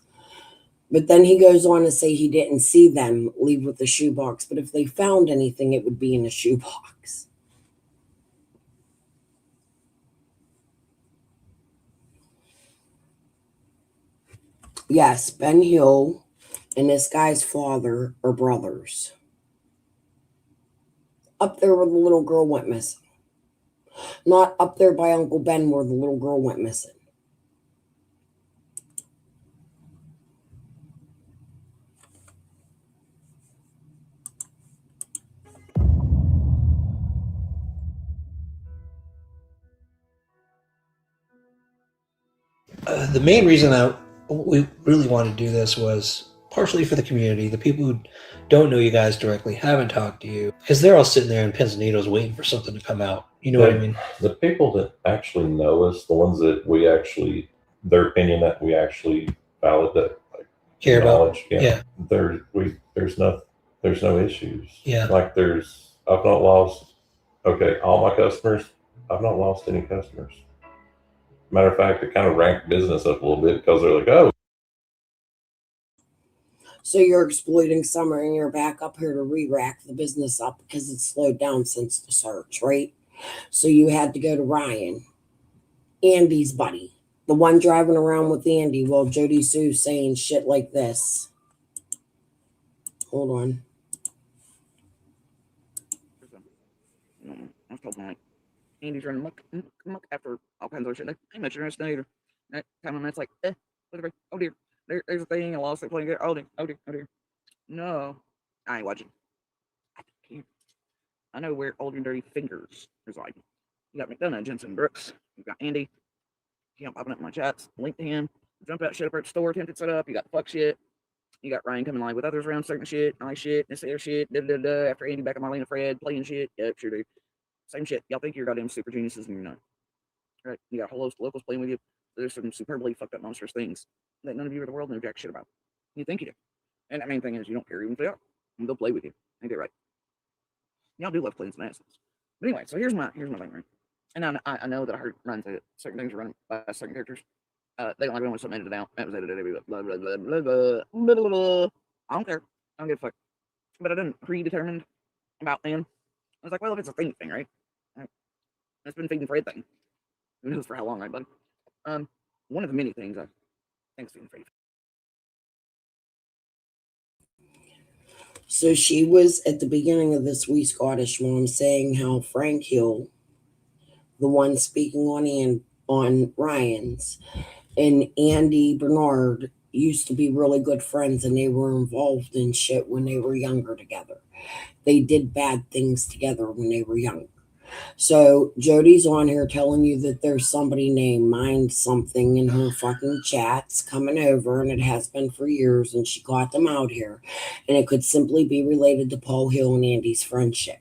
But then he goes on to say he didn't see them leave with the shoebox, but if they found anything, it would be in a shoebox. Yes, Ben Hill and this guy's father are brothers. Up there where the little girl went missing. Not up there by Uncle Ben where the little girl went missing. The main reason we really wanted to do this was partially for the community, the people who don't know you guys directly, haven't talked to you, because they're all sitting there in pins and needles waiting for something to come out. You know what I mean? The people that actually know us, the ones that we actually, their opinion that we actually valid, that care about. Yeah. There's no issues. Yeah. Like I've not lost. Okay, all my customers. I've not lost any customers. Matter of fact, it kind of ranked business up a little bit because they're like, oh. So you're exploiting summer and you're back up here to re-rack the business up because it's slowed down since the search, right? So you had to go to Ryan, Andy's buddy, the one driving around with Andy while Jody Sue's saying shit like this. Hold on. I told my Andy's running muck after all kinds of shit. I ain't much interested either. That time and that's like, whatever. Oh dear, there's a thing. I lost it playing it. Oh dear. No, I ain't watching. I don't care. I know where Old and Dirty Fingers reside. You got McDonough, Jensen Brooks. You got Andy. You got popping up in my chats. Link to him. Jump out shit up at the store. Attempted setup. You got fuck shit. You got Ryan coming live with others around certain shit, nice shit, this other shit, after Andy back at Marlena Fred playing shit. Yep, sure do. Same shit. Y'all think you're goddamn super geniuses and you're not. Right? You got a whole host of locals playing with you. There's some superbly fucked up monstrous things that none of you in the world know jack shit about. You think you do. And the main thing is you don't care even if they are. And they'll play with you. Ain't that right? Y'all do love playing some assholes. But anyway, so here's my thing, right? And I know that I heard Ryan say that certain things are running by certain characters. They don't like when something edited out. That was edited. Blah, blah, blah, blah, blah, blah, blah, blah. I don't care. I don't give a fuck. But I didn't predetermined about them. I was like, well, if it's a thing, right? It's been feeding Fred thing. Who knows for how long, right, buddy? One of the many things I think is feeding Fred. So she was at the beginning of this wee Scottish mom saying how Frank Hill, the one speaking on Ryan's, and Andy Bernard used to be really good friends and they were involved in shit when they were younger together. They did bad things together when they were younger. So Jody's on here telling you that there's somebody named Mind Something in her fucking chats coming over, and it has been for years, and she got them out here. And it could simply be related to Paul Hill and Andy's friendship.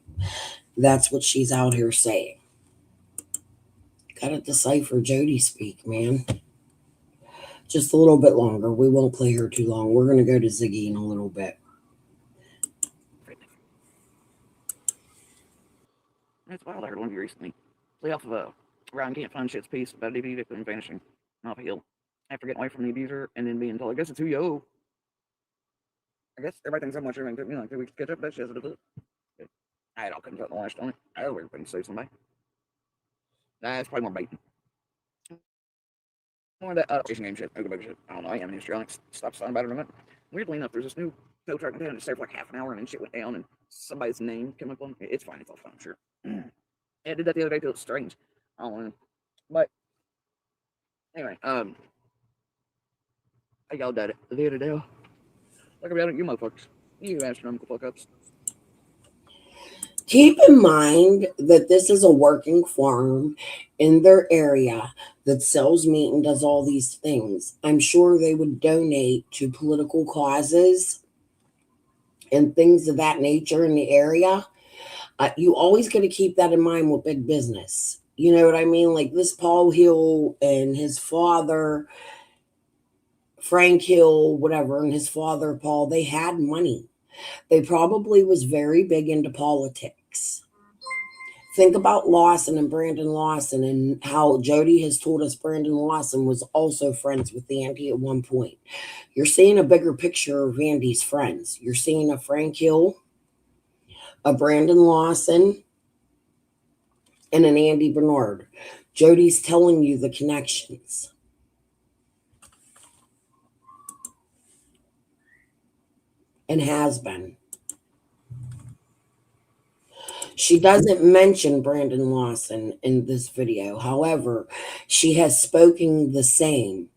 That's what she's out here saying. Gotta decipher Jody speak, man. Just a little bit longer. We won't play her too long. We're going to go to Ziggy in a little bit. It's wild. I heard one of you recently play off of Ryan can't find shit's piece about a DV victim vanishing off a hill after getting away from the abuser and then being told, I guess it's who you owe. I guess everybody thinks I'm watching everything took me like 2 weeks to catch up. That shit has to do it. I had all couldn't cut the last on it. I owe everything to save somebody. Nah, it's probably more baiting. More of that chasing game shit. Oga shit. I don't know. I am in history. Stop talking about it in a minute. Weirdly enough, there's this new tow truck in town. It stayed for like half an hour and then shit went down and somebody's name came up on it. It's fine. It's all fine. Sure. Yeah, I did that the other day too. It's strange. I don't know. But anyway, how y'all did it the other day? Look about it, you motherfuckers. You astronomical fuck ups. Keep in mind that this is a working farm in their area that sells meat and does all these things. I'm sure they would donate to political causes and things of that nature in the area. You always got to keep that in mind with big business. You know what I mean? Like this Paul Hill and his father, Frank Hill, whatever, and his father, Paul, they had money. They probably was very big into politics. Think about Lawson and Brandon Lawson and how Jody has told us Brandon Lawson was also friends with Andy at one point. You're seeing a bigger picture of Andy's friends. You're seeing a Frank Hill, a Brandon Lawson, and an Andy Bernard. Jody's telling you the connections. And has been. She doesn't mention Brandon Lawson in this video. However, she has spoken the same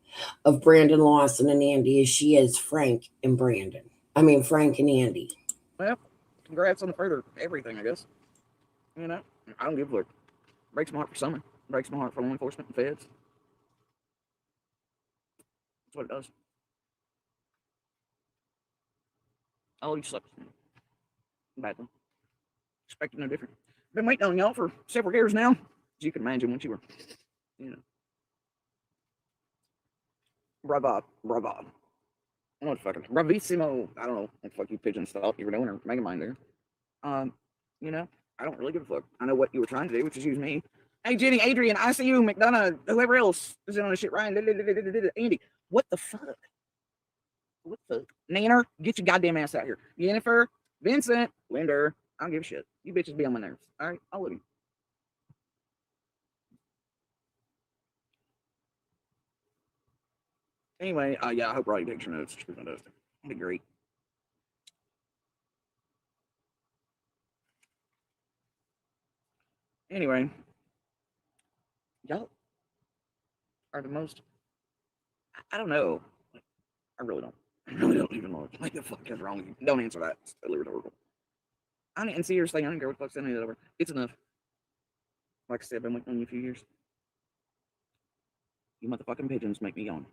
of Brandon Lawson and Andy as she is Frank and Brandon. I mean, Frank and Andy. Well, congrats on the further everything, I guess. You know, I don't give a fuck. Breaks my heart for someone. Breaks my heart for law enforcement and feds. That's what it does. Oh, you suck. Badly. Expecting no different. Been waiting on y'all for several years now. As you can imagine when you were, you know. Bravo. I don't know what fucking bravissimo. I don't know what the fuck you pigeon stuff you were doing or Megamind there. You know, I don't really give a fuck. I know what you were trying to do, which is use me. Hey Jenny, Adrian, ICU, McDonough, whoever else is in on this shit, Ryan, Andy. What the fuck? What the Nanner? Get your goddamn ass out here. Jennifer, Vincent, Linder. I don't give a shit. You bitches be on my nerves. All right, I'll leave you. Anyway, yeah, I hope Roddy takes your notes. That'd be great. Anyway, y'all are the most. I don't know. I really don't. I really don't even know. Like, the fuck is wrong with you? Don't answer that. It's totally rhetorical. And seriously, I don't care what the fuck's any of that over. It's enough. Like I said, I've been waiting on you a few years. You motherfucking pigeons make me yawn.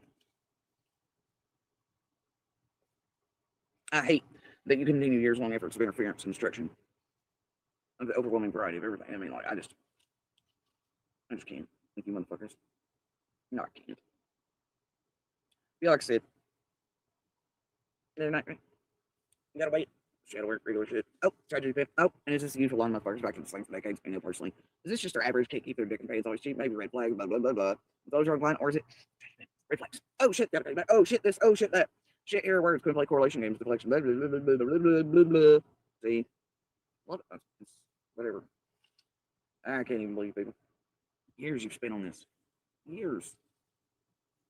I hate that you continue years-long efforts of interference and destruction of the overwhelming variety of everything. I mean, like, I just can't. Thank you, motherfuckers. No, I can't. Yeah, like I said, they're not. You gotta wait. Shadow work, regular shit. Oh, tragedy pit. Oh, and is this the usual line motherfuckers back in the slang for decades? I know personally. Is this just their average kick? Keep their dick and pants always cheap? Maybe red flag, blah, blah, blah, blah. Those are blind, or is it red flags? Oh shit, gotta pay back. Oh shit, this. Oh shit, that. Shit, error words. Couldn't play correlation games. Deflection. Blah, blah, blah, blah, blah, blah, blah, blah. See? What? Whatever. I can't even believe people. Years you've spent on this. Years.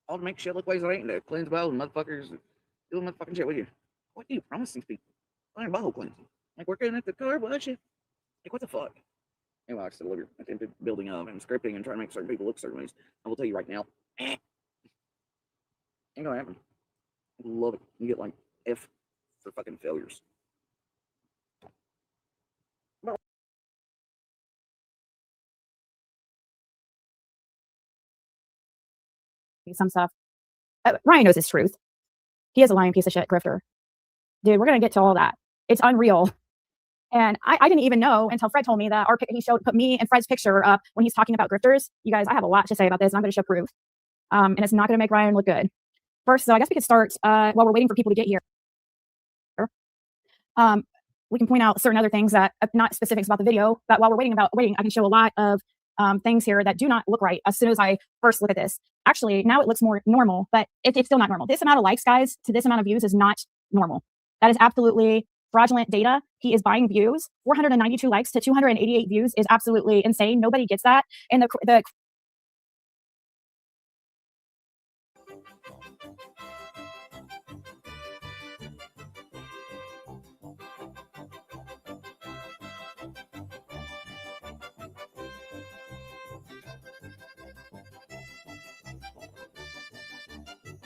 All to make shit look ways it ain't. To cleanse wells and motherfuckers doing motherfucking shit with you. What do you promise these people? Like butthole cleansing. Like working at the car wash it. Like what the fuck? Anyway, I still live here. Attempted building up and scripting and trying to make certain people look certain ways. I will tell you right now. Ain't gonna happen. I love it. You get like F for fucking failures. Some stuff. Ryan knows his truth. He is a lying piece of shit grifter. Dude, we're going to get to all that. It's unreal. And I didn't even know until Fred told me that put me and Fred's picture up when he's talking about grifters. You guys, I have a lot to say about this, and I'm going to show proof. And it's not going to make Ryan look good. First, so I guess we could start while we're waiting for people to get here. We can point out certain other things that, not specifics about the video, but while we're waiting, I can show a lot of things here that do not look right as soon as I first look at this. Actually, now it looks more normal, but it's still not normal. This amount of likes, guys, to this amount of views is not normal. That is absolutely fraudulent data. He is buying views. 492 likes to 288 views is absolutely insane. Nobody gets that. And the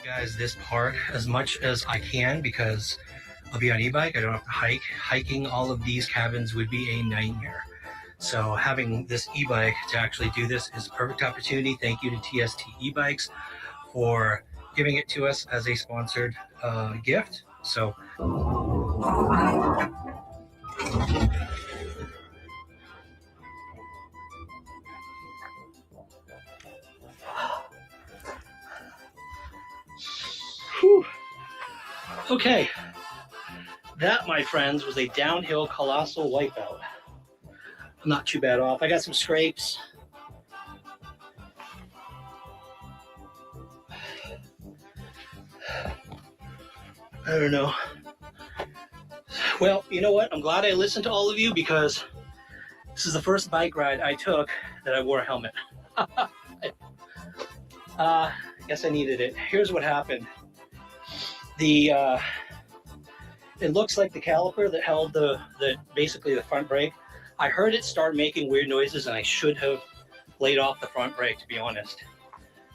guys this part as much as I can because I'll be on e-bike. I don't have to hike. Hiking all of these cabins would be a nightmare. So having this e-bike to actually do this is a perfect opportunity. Thank you to TST e-bikes for giving it to us as a sponsored gift. So whew. Okay, that, my friends, was a downhill colossal wipeout. I'm not too bad off. I got some scrapes. I don't know. Well, you know what? I'm glad I listened to all of you because this is the first bike ride I took that I wore a helmet. Guess I needed it. Here's what happened. It looks like the caliper that held basically the front brake. I heard it start making weird noises, and I should have laid off the front brake, to be honest,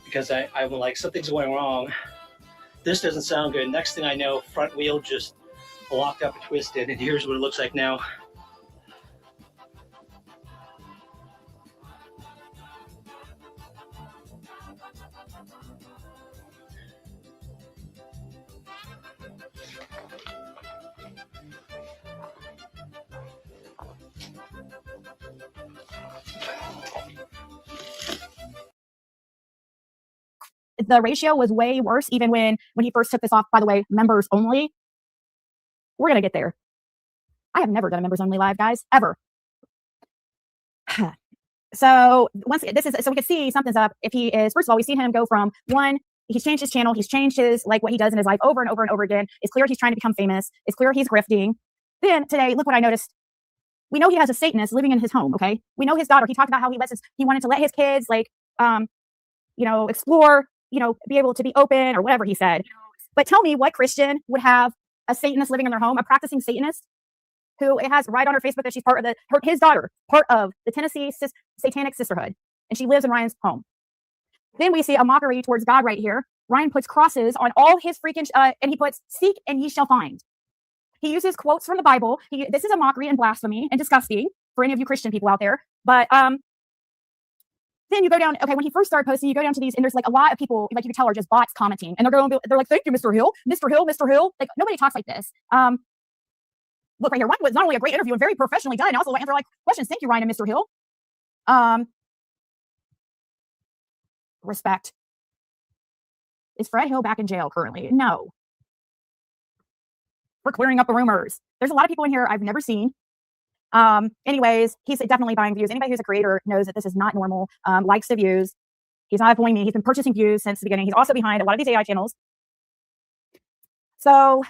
because I'm like, something's going wrong. This doesn't sound good. Next thing I know, front wheel just locked up and twisted, and here's what it looks like now. The ratio was way worse even when he first took this off. By the way, members only. We're going to get there. I have never done a members only live, guys, ever. So once this is, so we can see something's up. If he is, first of all, we see him go from one, he's changed his channel. He's changed his, like what he does in his life over and over and over again. It's clear he's trying to become famous. It's clear he's grifting. Then today, look what I noticed. We know he has a Satanist living in his home. Okay. We know his daughter. He talked about how he wanted to let his kids explore, be able to be open or whatever he said. But tell me what Christian would have a Satanist living in their home, a practicing Satanist who it has right on her Facebook that she's part of his daughter, part of the Tennessee Satanic Sisterhood. And she lives in Ryan's home. Then we see a mockery towards God right here. Ryan puts crosses on all his freaking, and he puts, "Seek and ye shall find." He uses quotes from the Bible. This is a mockery and blasphemy and disgusting for any of you Christian people out there. But then you go down, okay, when he first started posting, you go down to these, and there's like a lot of people, like you can tell, are just bots commenting. And they're like, "Thank you, Mr. Hill, Mr. Hill, Mr. Hill." Like, nobody talks like this. Look right here. Ryan was not only a great interview and very professionally done, also answer like questions. Thank you, Ryan and Mr. Hill. Respect. Is Fred Hill back in jail currently? No. We're clearing up the rumors. There's a lot of people in here I've never seen. Anyways, he's definitely buying views. Anybody who's a creator knows that this is not normal. Likes to views. He's not avoiding me. He's been purchasing views since the beginning. He's also behind a lot of these AI channels. So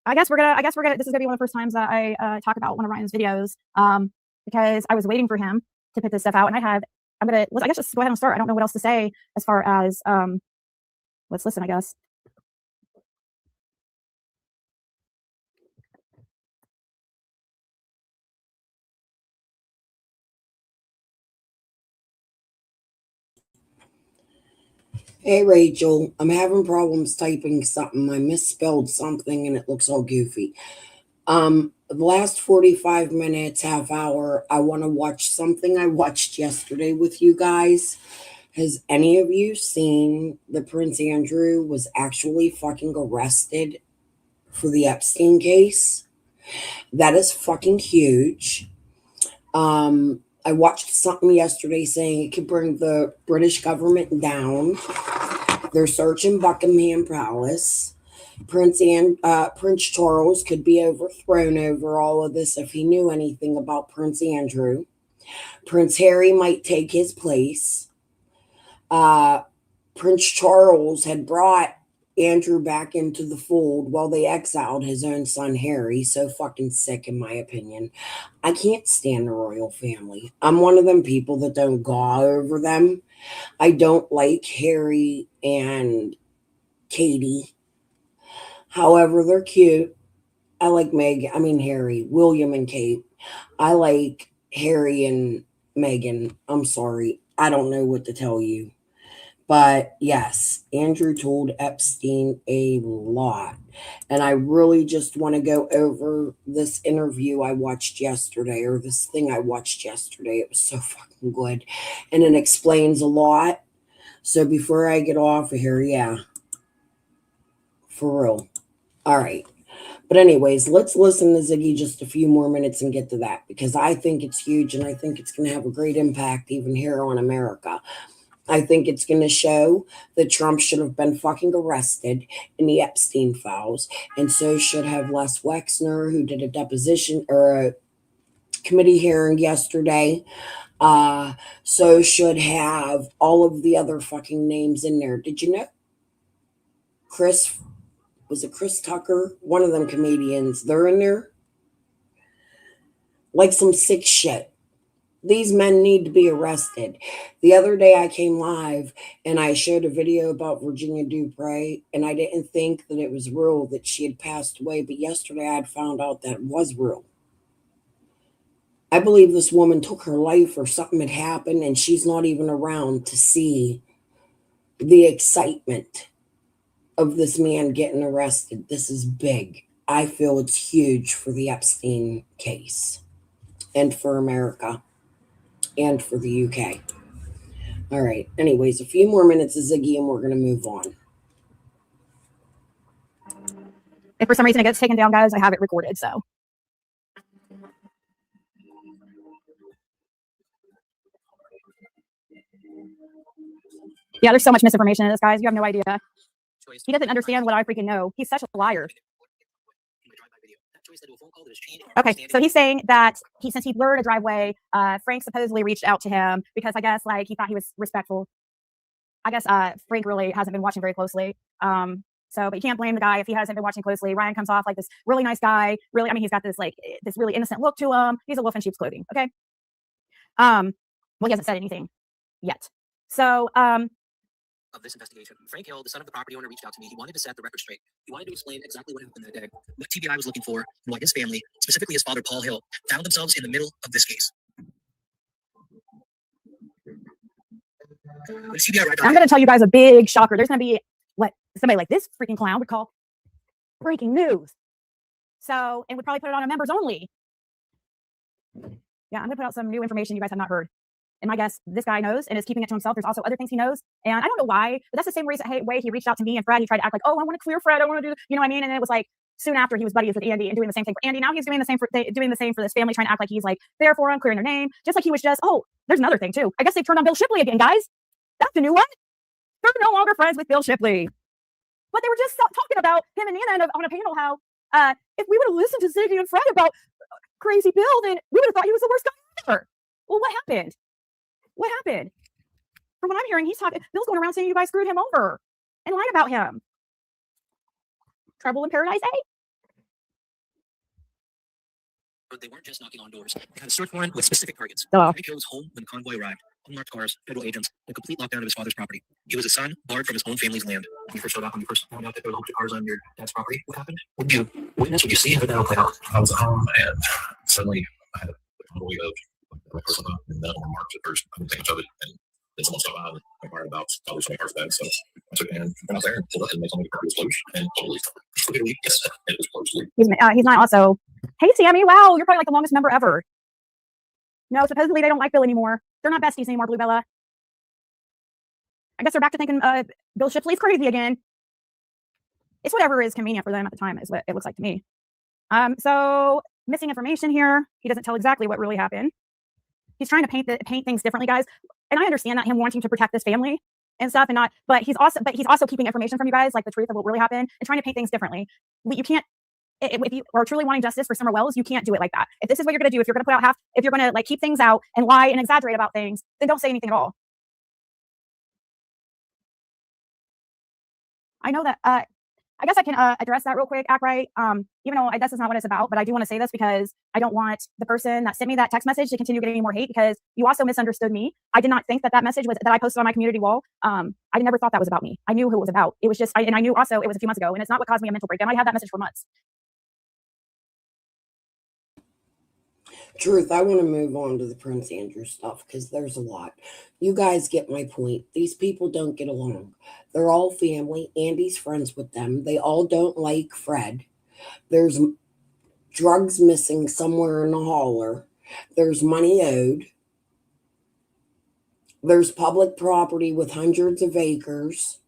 I guess we're gonna, this is gonna be one of the first times that I talk about one of Ryan's videos, because I was waiting for him to put this stuff out, and I guess just go ahead and start. I don't know what else to say as far as, let's listen, I guess. Hey, Rachel, I'm having problems typing something. I misspelled something and it looks all goofy. The last 45 minutes, half hour, I want to watch something I watched yesterday with you guys. Has any of you seen that Prince Andrew was actually fucking arrested for the Epstein case? That is fucking huge. I watched something yesterday saying it could bring the British government down. They're searching Buckingham Palace. Prince Charles could be overthrown over all of this if he knew anything about Prince Andrew. Prince Harry might take his place. Prince Charles had brought Andrew back into the fold while they exiled his own son Harry. So fucking sick, in my opinion. I can't stand the royal family. I'm one of them people that don't gaw over them. I don't like Harry and Katie. However, they're cute. I like Harry, William and Kate. I like Harry and Meghan. I'm sorry. I don't know what to tell you. But yes, Andrew told Epstein a lot. And I really just want to go over this interview I watched yesterday, or this thing I watched yesterday. It was so fucking good. And it explains a lot. So before I get off of here, yeah, for real. All right. But anyways, let's listen to Ziggy just a few more minutes and get to that, because I think it's huge and I think it's going to have a great impact even here on America. I think it's going to show that Trump should have been fucking arrested in the Epstein files, and so should have Les Wexner, who did a deposition or a committee hearing yesterday. So should have all of the other fucking names in there. Did you know? Was it Chris Tucker? One of them comedians. They're in there. Like some sick shit. These men need to be arrested. The other day I came live and I showed a video about Virginia Dupre, and I didn't think that it was real that she had passed away, but yesterday I had found out that it was real. I believe this woman took her life or something had happened and she's not even around to see the excitement of this man getting arrested. This is big. I feel it's huge for the Epstein case and for America and for the UK. All right. Anyways, a few more minutes of Ziggy and we're going to move on. If for some reason it gets taken down, guys, I have it recorded, so. Yeah, there's so much misinformation in this, guys. You have no idea. He doesn't understand what I freaking know. He's such a liar. Okay, so he's saying that since he blurred a driveway, Frank supposedly reached out to him because I guess he thought he was respectful. I guess Frank really hasn't been watching very closely. But you can't blame the guy if he hasn't been watching closely. Ryan comes off like this really nice guy. Really, he's got this this really innocent look to him. He's a wolf in sheep's clothing. Okay. Well, he hasn't said anything yet. So of this investigation, Frank Hill, the son of the property owner, reached out to me. He wanted to set the record straight. He wanted to explain exactly what happened that day, what TBI was looking for, and why his family, specifically his father, Paul Hill, found themselves in the middle of this case. When TBI arrived on I'm going to tell you guys a big shocker. There's going to be what somebody like this freaking clown would call breaking news. So, and would probably put it on a members only. Yeah, I'm going to put out some new information you guys have not heard. And my guess, this guy knows and is keeping it to himself. There's also other things he knows. And I don't know why, but that's the same way he reached out to me and Fred. He tried to act like, oh, I want to clear Fred. I want to do, you know what I mean? And then it was like soon after he was buddies with Andy and doing the same thing for Andy. Now he's doing the same for this family, trying to act like he's there for him, clearing their name. Just like he was just, oh, there's another thing too. I guess they've turned on Bill Shipley again, guys. That's the new one. They're no longer friends with Bill Shipley. But they were just talking about him and Nana on a panel how if we would have listened to Ziggy and Fred about Crazy Bill, then we would have thought he was the worst guy ever. Well, what happened? What happened? From what I'm hearing, Bill's going around saying you guys screwed him over and lied about him. Trouble in Paradise, eh? But they weren't just knocking on doors. They had a search warrant with specific targets. Frank Hill was home when the convoy arrived. Unmarked cars, federal agents, the complete lockdown of his father's property. He was a son, barred from his own family's land. When you first found out that there were a bunch of cars on your dad's property, what happened? What did you witness? What did you see? How did that all play out? I was at home and suddenly I had a convoy of my person up, and none of them were marked at first. I didn't think much of it, and then someone stopped by and inquired about how there's so many cars back. So I took it and went out there and pulled up, and they told me the car was closed, and totally, literally, yes, it was closed. He's not also. Hey, Sammy, wow, you're probably like the longest member ever. No, supposedly they don't like Bill anymore. They're not besties anymore, Blue Bella. I guess they're back to thinking Bill Shipley's crazy again. It's whatever is convenient for them at the time, is what it looks like to me. So missing information here. He doesn't tell exactly what really happened. He's trying to paint things differently, guys. And I understand that him wanting to protect this family and stuff, and not. But he's also keeping information from you guys, like the truth of what really happened, and trying to paint things differently. You can't. If you are truly wanting justice for Summer Wells, you can't do it like that. If this is what you're going to do, if you're going to put out if you're going to keep things out and lie and exaggerate about things, then don't say anything at all. I know that. I guess I can address that real quick, Act Right. Even though this is not what it's about, but I do want to say this because I don't want the person that sent me that text message to continue getting more hate, because you also misunderstood me. I did not think that message was that I posted on my community wall. I never thought that was about me. I knew who it was about. It was just, and I knew also it was a few months ago, and it's not what caused me a mental breakdown. I had that message for months. Truth, I want to move on to the Prince Andrew stuff because there's a lot. You guys get my point. These people don't get along. They're all family. Andy's friends with them. They all don't like Fred. There's drugs missing somewhere in the hauler. There's money owed. There's public property with hundreds of acres.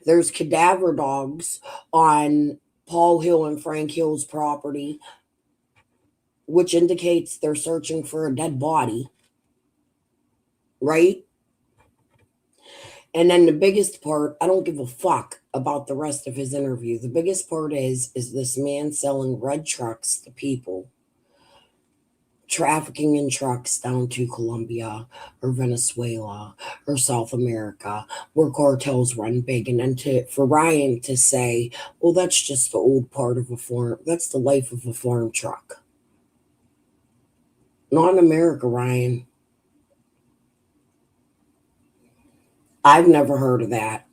There's cadaver dogs on Paul Hill and Frank Hill's property, which indicates they're searching for a dead body, right? And then the biggest part, I don't give a fuck about the rest of his interview. The biggest part is this man selling red trucks to people, trafficking in trucks down to Colombia or Venezuela or South America, where cartels run big. And then for Ryan to say, well, that's just the old part of a farm. That's the life of a farm truck. Not in America, Ryan. I've never heard of that.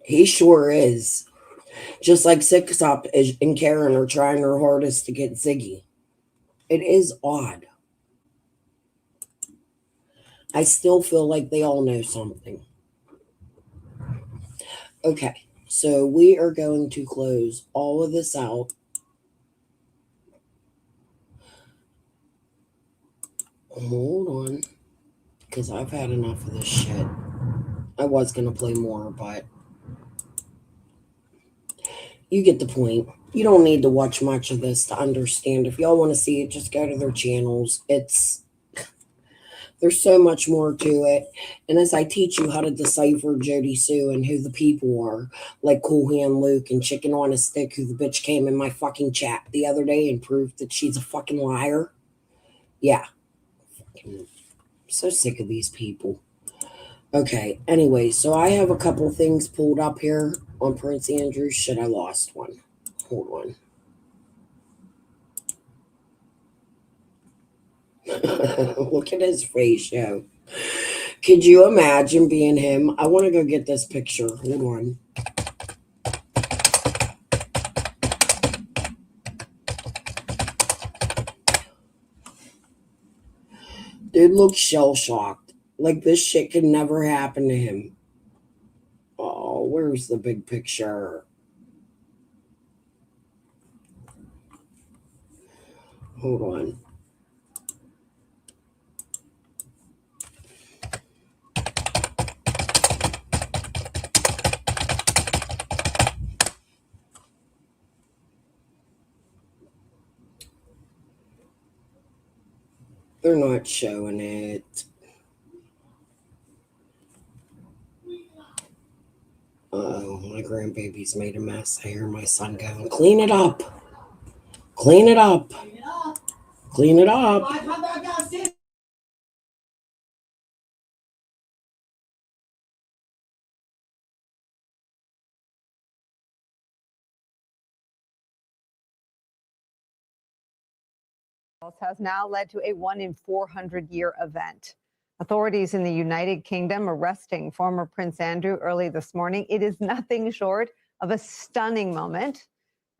He sure is. Just like Six Up and Karen are trying their hardest to get Ziggy. It is odd. I still feel like they all know something. Okay, so we are going to close all of this out. Hold on, because I've had enough of this shit. I was going to play more, but you get the point. You don't need to watch much of this to understand. If y'all want to see it, just go to their channels. There's so much more to it. And as I teach you how to decipher Jody Sue and who the people are, like Cool Hand Luke and Chicken on a Stick, who the bitch came in my fucking chat the other day and proved that she's a fucking liar. Yeah. I'm so sick of these people. Okay, anyway, so I have a couple things pulled up here on Prince Andrew. Shit, I lost one. Hold on. Look at his face, yo. Could you imagine being him? I want to go get this picture. Hold on. Dude looks shell-shocked. Like this shit could never happen to him. Oh, where's the big picture? Hold on. They're not showing it. Oh, my grandbaby's made a mess. I hear my son going, clean it up. Clean it up. Clean it up. Has now led to a 1 in 400 year event. Authorities in the United Kingdom arresting former Prince Andrew early this morning. It is nothing short of a stunning moment,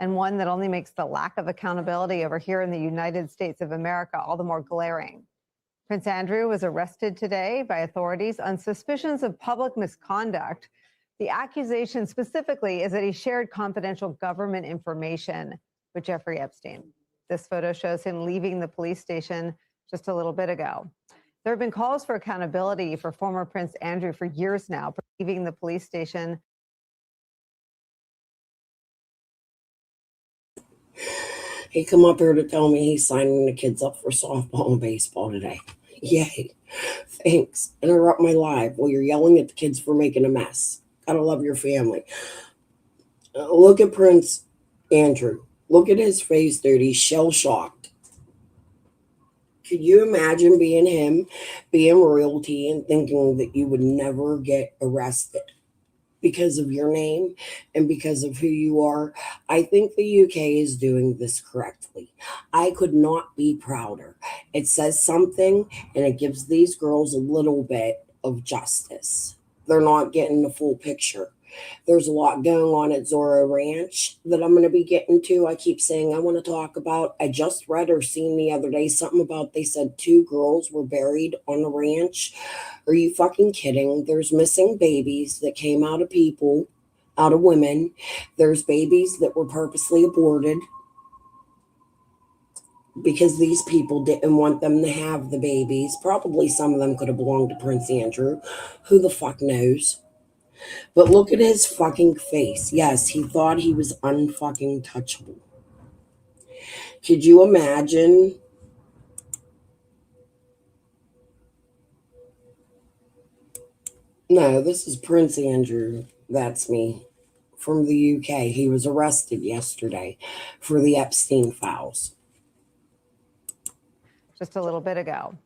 and one that only makes the lack of accountability over here in the United States of America all the more glaring. Prince Andrew was arrested today by authorities on suspicions of public misconduct. The accusation specifically is that he shared confidential government information with Jeffrey Epstein. This photo shows him leaving the police station just a little bit ago. There have been calls for accountability for former Prince Andrew for years now, leaving the police station. He come up here to tell me he's signing the kids up for softball and baseball today. Yay. Thanks. Interrupt my live while you're yelling at the kids for making a mess. Gotta love your family. Look at Prince Andrew. Look at his face, dude. He's shell shocked. Could you imagine being him, being royalty, and thinking that you would never get arrested because of your name and because of who you are? I think the UK is doing this correctly. I could not be prouder. It says something and it gives these girls a little bit of justice. They're not getting the full picture. There's a lot going on at Zorro Ranch that I'm going to be getting to. I keep saying I want to talk about. I just read or seen the other day something about they said 2 girls were buried on the ranch. Are you fucking kidding? There's missing babies that came out of people, out of women. There's babies that were purposely aborted because these people didn't want them to have the babies. Probably some of them could have belonged to Prince Andrew. Who the fuck knows? But look at his fucking face. Yes, he thought he was unfucking touchable. Could you imagine? No, this is Prince Andrew. That's me. From the UK. He was arrested yesterday for the Epstein files. Just a little bit ago.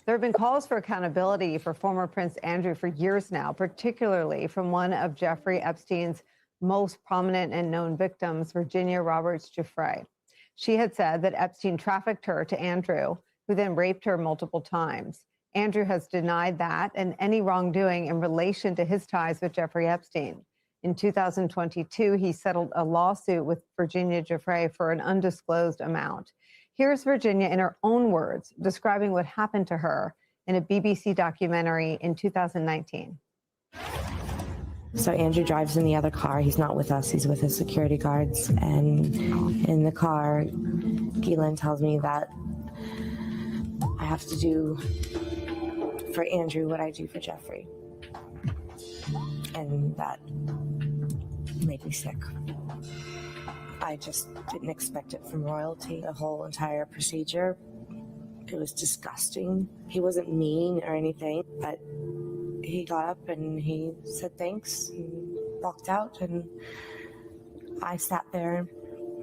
There have been calls for accountability for former Prince Andrew for years now, particularly from one of Jeffrey Epstein's most prominent and known victims, Virginia Roberts Giuffre. She had said that Epstein trafficked her to Andrew, who then raped her multiple times. Andrew has denied that and any wrongdoing in relation to his ties with Jeffrey Epstein. In 2022, he settled a lawsuit with Virginia Giuffre for an undisclosed amount. Here's Virginia in her own words describing what happened to her in a BBC documentary in 2019. So Andrew drives in the other car. He's not with us. He's with his security guards. And in the car, Ghislaine tells me that I have to do for Andrew what I do for Jeffrey. And that made me sick. I just didn't expect it from royalty. The whole entire procedure, it was disgusting. He wasn't mean or anything, but he got up and he said thanks and walked out, and I sat there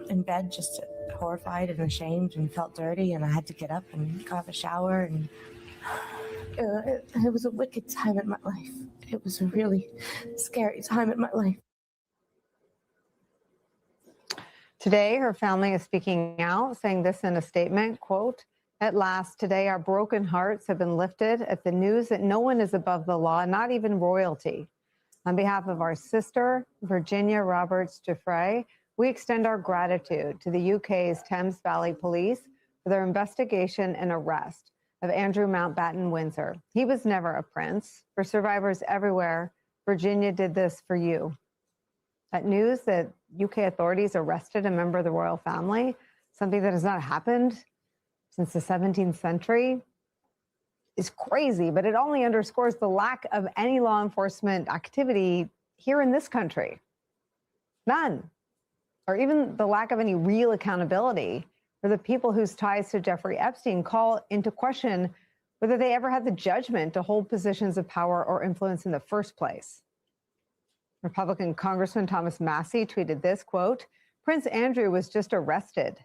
in bed just horrified and ashamed and felt dirty, and I had to get up and go have a shower, and it was a wicked time in my life. It was a really scary time in my life. Today, her family is speaking out, saying this in a statement, quote, "At last, today our broken hearts have been lifted at the news that no one is above the law, not even royalty. On behalf of our sister, Virginia Roberts Giuffre, we extend our gratitude to the UK's Thames Valley Police for their investigation and arrest of Andrew Mountbatten Windsor. He was never a prince. For survivors everywhere, Virginia did this for you." That news that UK authorities arrested a member of the royal family, something that has not happened since the 17th century, is crazy, but it only underscores the lack of any law enforcement activity here in this country. None. Or even the lack of any real accountability for the people whose ties to Jeffrey Epstein call into question whether they ever had the judgment to hold positions of power or influence in the first place. Republican Congressman Thomas Massey tweeted this, quote, "Prince Andrew was just arrested.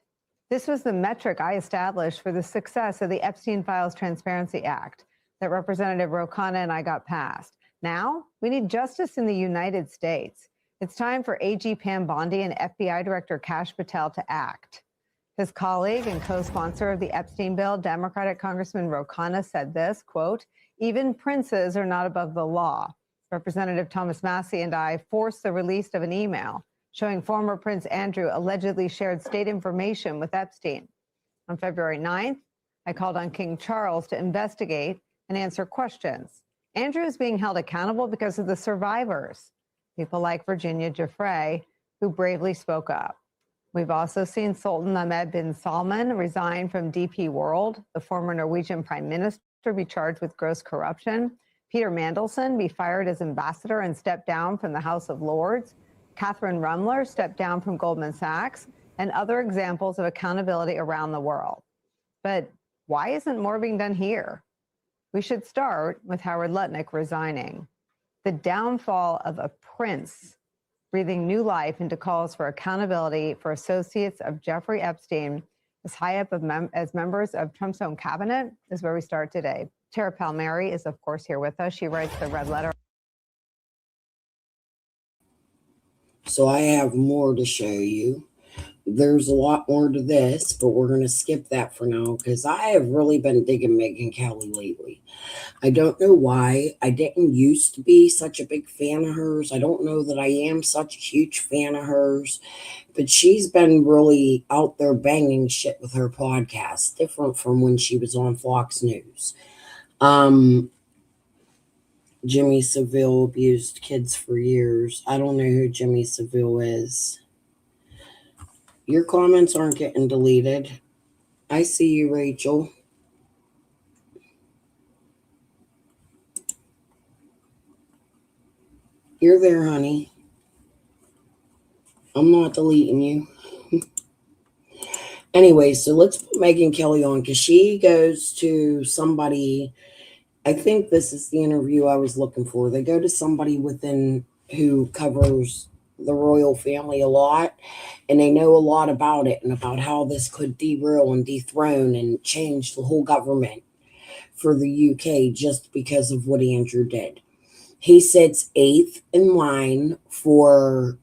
This was the metric I established for the success of the Epstein Files Transparency Act that Representative Ro Khanna and I got passed. Now we need justice in the United States. It's time for AG Pam Bondi and FBI Director Kash Patel to act." His colleague and co-sponsor of the Epstein bill, Democratic Congressman Ro Khanna, said this, quote, "Even princes are not above the law." Representative Thomas Massey and I forced the release of an email showing former Prince Andrew allegedly shared state information with Epstein. On February 9th, I called on King Charles to investigate and answer questions. Andrew is being held accountable because of the survivors, people like Virginia Giuffre, who bravely spoke up. We've also seen Sultan Ahmed bin Salman resign from DP World, the former Norwegian prime minister, be charged with gross corruption. Peter Mandelson be fired as ambassador and step down from the House of Lords. Catherine Rumler stepped down from Goldman Sachs, and other examples of accountability around the world. But why isn't more being done here? We should start with Howard Lutnick resigning. The downfall of a prince breathing new life into calls for accountability for associates of Jeffrey Epstein as high up as members of Trump's own cabinet is where we start today. Tara Palmieri is, of course, here with us. She writes the red letter. So I have more to show you. There's a lot more to this, but we're going to skip that for now because I have really been digging Megyn Kelly lately. I don't know why. I didn't used to be such a big fan of hers. I don't know that I am such a huge fan of hers, but she's been really out there banging shit with her podcast, different from when she was on Fox News. Jimmy Savile abused kids for years. I don't know who Jimmy Savile is. Your comments aren't getting deleted. I see you, Rachel. You're there, honey. I'm not deleting you. Anyway, so let's put Megyn Kelly on because she goes to somebody. I think this is the interview I was looking for. They go to somebody within who covers the royal family a lot, and they know a lot about it and about how this could derail and dethrone and change the whole government for the UK just because of what Andrew did. He sits 8th in line for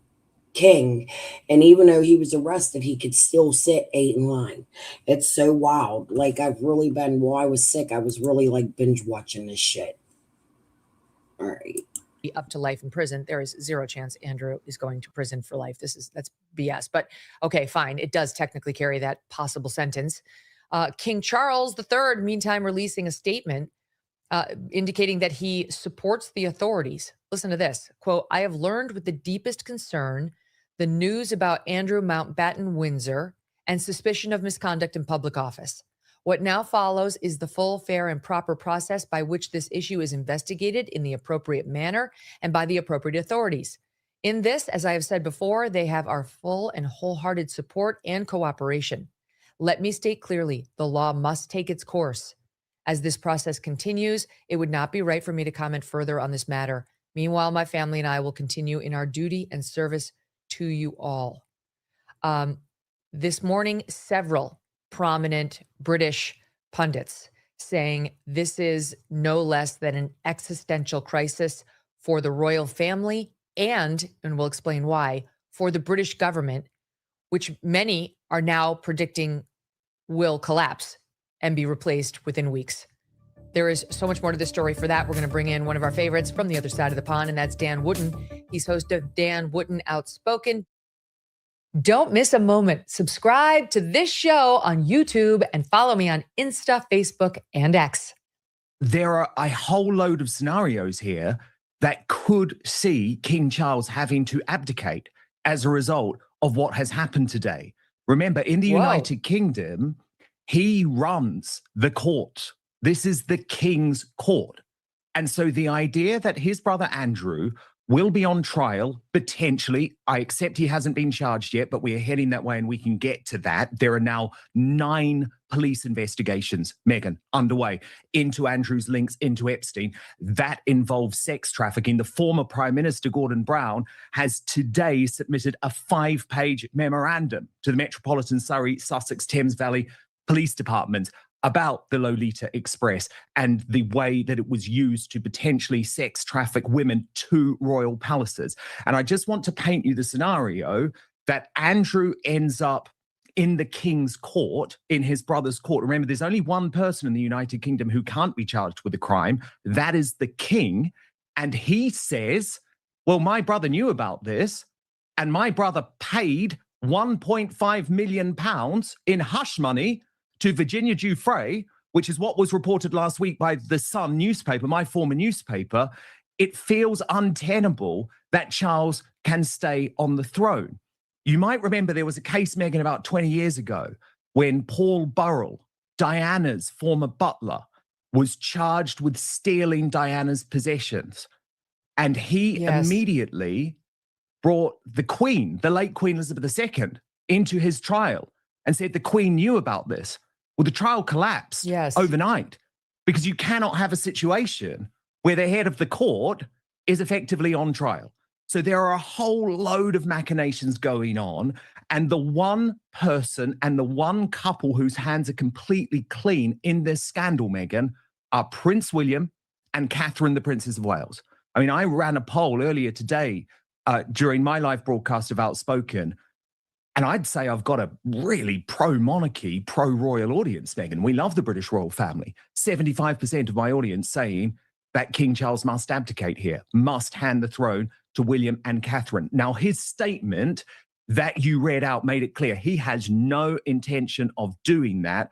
king, and even though he was arrested, he could still sit 8 in line. It's so wild. Like, I've really been, while I was sick, I was really like binge watching this shit. All right. Up to life in prison. There is zero chance Andrew is going to prison for life. That's BS. But okay, fine. It does technically carry that possible sentence. King Charles III, meantime, releasing a statement indicating that he supports the authorities. Listen to this. Quote, I have learned with the deepest concern the news about Andrew Mountbatten Windsor and suspicion of misconduct in public office. What now follows is the full, fair, and proper process by which this issue is investigated in the appropriate manner and by the appropriate authorities. In this, as I have said before, they have our full and wholehearted support and cooperation. Let me state clearly, the law must take its course. As this process continues, it would not be right for me to comment further on this matter. Meanwhile, my family and I will continue in our duty and service to you all. This morning, several prominent British pundits saying this is no less than an existential crisis for the royal family and we'll explain why, for the British government, which many are now predicting will collapse and be replaced within weeks. There is so much more to this story. For that, we're going to bring in one of our favorites from the other side of the pond, and that's Dan Wootton. He's host of Dan Wootton Outspoken. Don't miss a moment. Subscribe to this show on YouTube and follow me on Insta, Facebook, and X. There are a whole load of scenarios here that could see King Charles having to abdicate as a result of what has happened today. Remember, in the United Kingdom, he runs the court. This is the King's court. And so the idea that his brother Andrew will be on trial, potentially. I accept he hasn't been charged yet, but we are heading that way and we can get to that. There are now 9 police investigations, Megyn, underway into Andrew's links into Epstein. That involves sex trafficking. The former Prime Minister, Gordon Brown, has today submitted a 5-page memorandum to the Metropolitan Surrey, Sussex, Thames Valley Police Department about the Lolita Express and the way that it was used to potentially sex traffic women to royal palaces. And I just want to paint you the scenario that Andrew ends up in the King's court, in his brother's court. Remember, there's only one person in the United Kingdom who can't be charged with a crime. That is the King. And he says, well, my brother knew about this, and my brother paid £1.5 million in hush money to Virginia Giuffre, which is what was reported last week by the Sun newspaper, my former newspaper. It feels untenable that Charles can stay on the throne. You might remember there was a case, Megyn, about 20 years ago when Paul Burrell, Diana's former butler, was charged with stealing Diana's possessions. And he immediately brought the Queen, the late Queen Elizabeth II, into his trial and said the Queen knew about this. Well, the trial collapsed overnight because you cannot have a situation where the head of the court is effectively on trial. So there are a whole load of machinations going on. And the one person and the one couple whose hands are completely clean in this scandal, Meghan, are Prince William and Catherine, the Princess of Wales. I mean, I ran a poll earlier today during my live broadcast of Outspoken, and I'd say I've got a really pro-monarchy, pro-royal audience, Meghan. We love the British royal family. 75% of my audience saying that King Charles must abdicate here, must hand the throne to William and Catherine. Now, his statement that you read out made it clear he has no intention of doing that,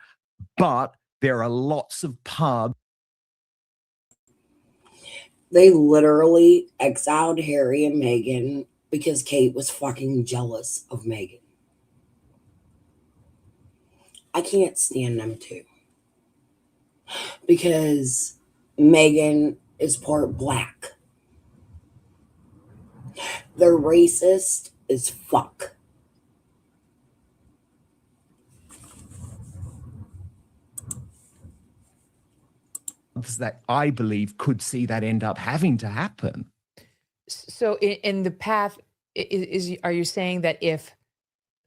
but there are lots of pubs. They literally exiled Harry and Meghan because Kate was fucking jealous of Meghan. I can't stand them too. Because Meghan is part black. They're racist as fuck. That I believe could see that end up having to happen. So in the path, are you saying that if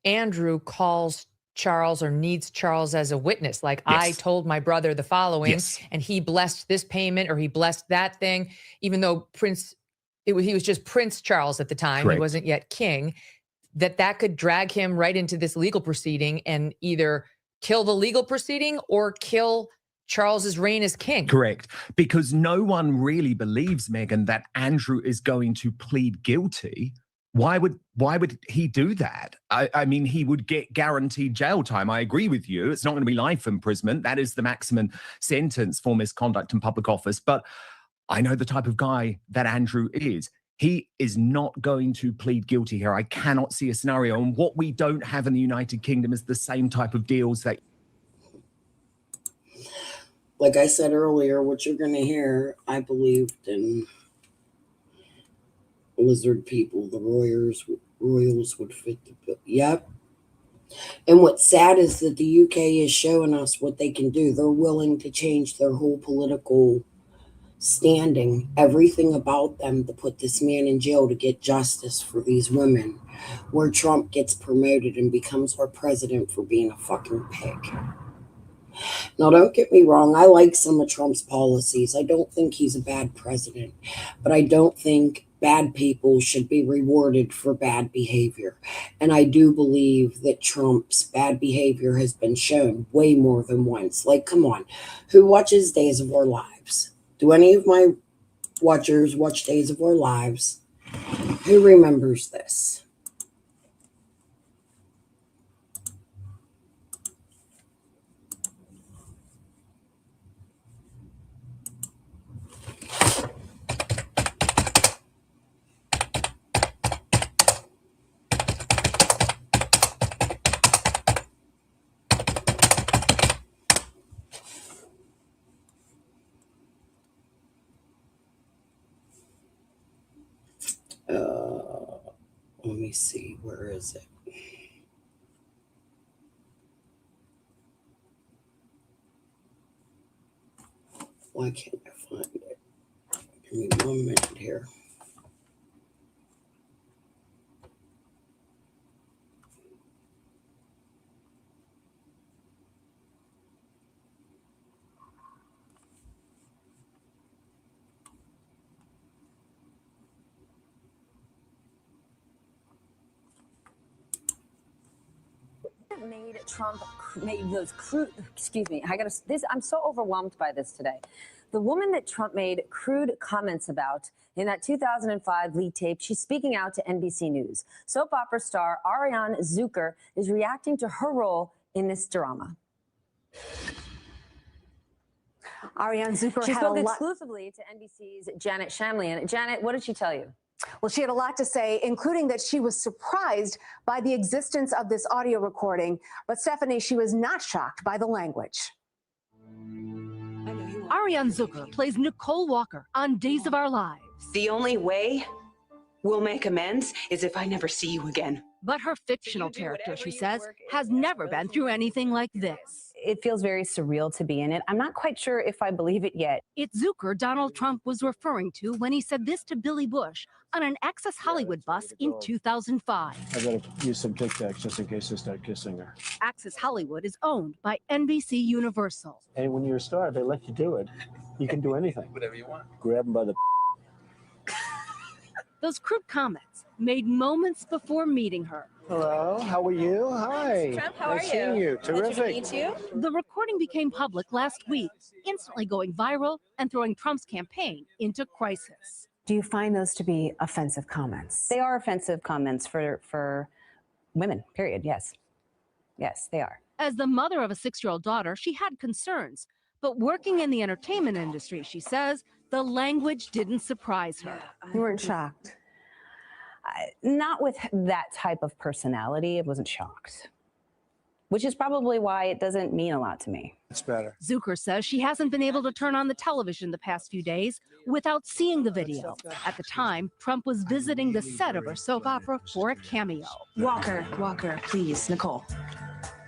Andrew calls Charles or needs Charles as a witness, like Yes. I told my brother the following, Yes. and he blessed this payment or he blessed that thing, even though he was just Prince Charles at the time, Correct. he wasn't yet king, that could drag him right into this legal proceeding and either kill the legal proceeding or kill Charles's reign as king. Correct. Because no one really believes, Meghan, that Andrew is going to plead guilty. Why would he do that? I mean, he would get guaranteed jail time. I agree with you. It's not going to be life imprisonment. That is the maximum sentence for misconduct in public office. But I know the type of guy that Andrew is. He is not going to plead guilty here. I cannot see a scenario. And what we don't have in the United Kingdom is the same type of deals that... Like I said earlier, what you're going to hear, I believed in lizard people. The royals would fit the bill. Yep. And what's sad is that the UK is showing us what they can do. They're willing to change their whole political standing, everything about them, to put this man in jail to get justice for these women, where Trump gets promoted and becomes our president for being a fucking pig. Now, don't get me wrong. I like some of Trump's policies. I don't think he's a bad president, but I don't think bad people should be rewarded for bad behavior. And I do believe that Trump's bad behavior has been shown way more than once. Like, come on, who watches Days of Our Lives? Do any of my watchers watch Days of Our Lives? Who remembers this? Let me see, where is it? Why can't I find it? Give me 1 minute here. Made those crude, excuse me, I'm so overwhelmed by this today. The woman that Trump made crude comments about in that 2005 lead tape, she's speaking out to NBC News. Soap opera star Ariane Zucker is reacting to her role in this drama. Ariane Zucker She had spoke a lot. exclusively to NBC's Janet Shamlian. Janet, what did she tell you? Well, she had a lot to say, including that she was surprised by the existence of this audio recording. But Stephanie, she was not shocked by the language. Ariane Zucker plays Nicole Walker on Days of Our Lives. The only way we'll make amends is if I never see you again. But her fictional character, she says, has never been through anything like this. It feels very surreal to be in it. I'm not quite sure if I believe it yet. It's Zucker Donald Trump was referring to when he said this to Billy Bush on an Access Hollywood bus in 2005. I gotta use some Tic Tacs just in case I start kissing her. Access Hollywood is owned by NBC Universal. And when you're a star, they let you do it. You can do anything. Whatever you want. Grab them by the. Those crude comments made moments before meeting her. Hello, how are you? Hi. Trump, how Nice are seeing you? you. Terrific. The recording became public last week, instantly going viral and throwing Trump's campaign into crisis. Do you find those to be offensive comments? They are offensive comments for women, period. Yes. Yes, they are. As the mother of a 6-year-old daughter, she had concerns. But working in the entertainment industry, she says, the language didn't surprise her. You weren't shocked. Not with that type of personality. I wasn't shocked, which is probably why it doesn't mean a lot to me. It's better. Zucker says she hasn't been able to turn on the television the past few days without seeing the video. At the time, Trump was visiting the set of her soap opera for a cameo. Walker, please, Nicole.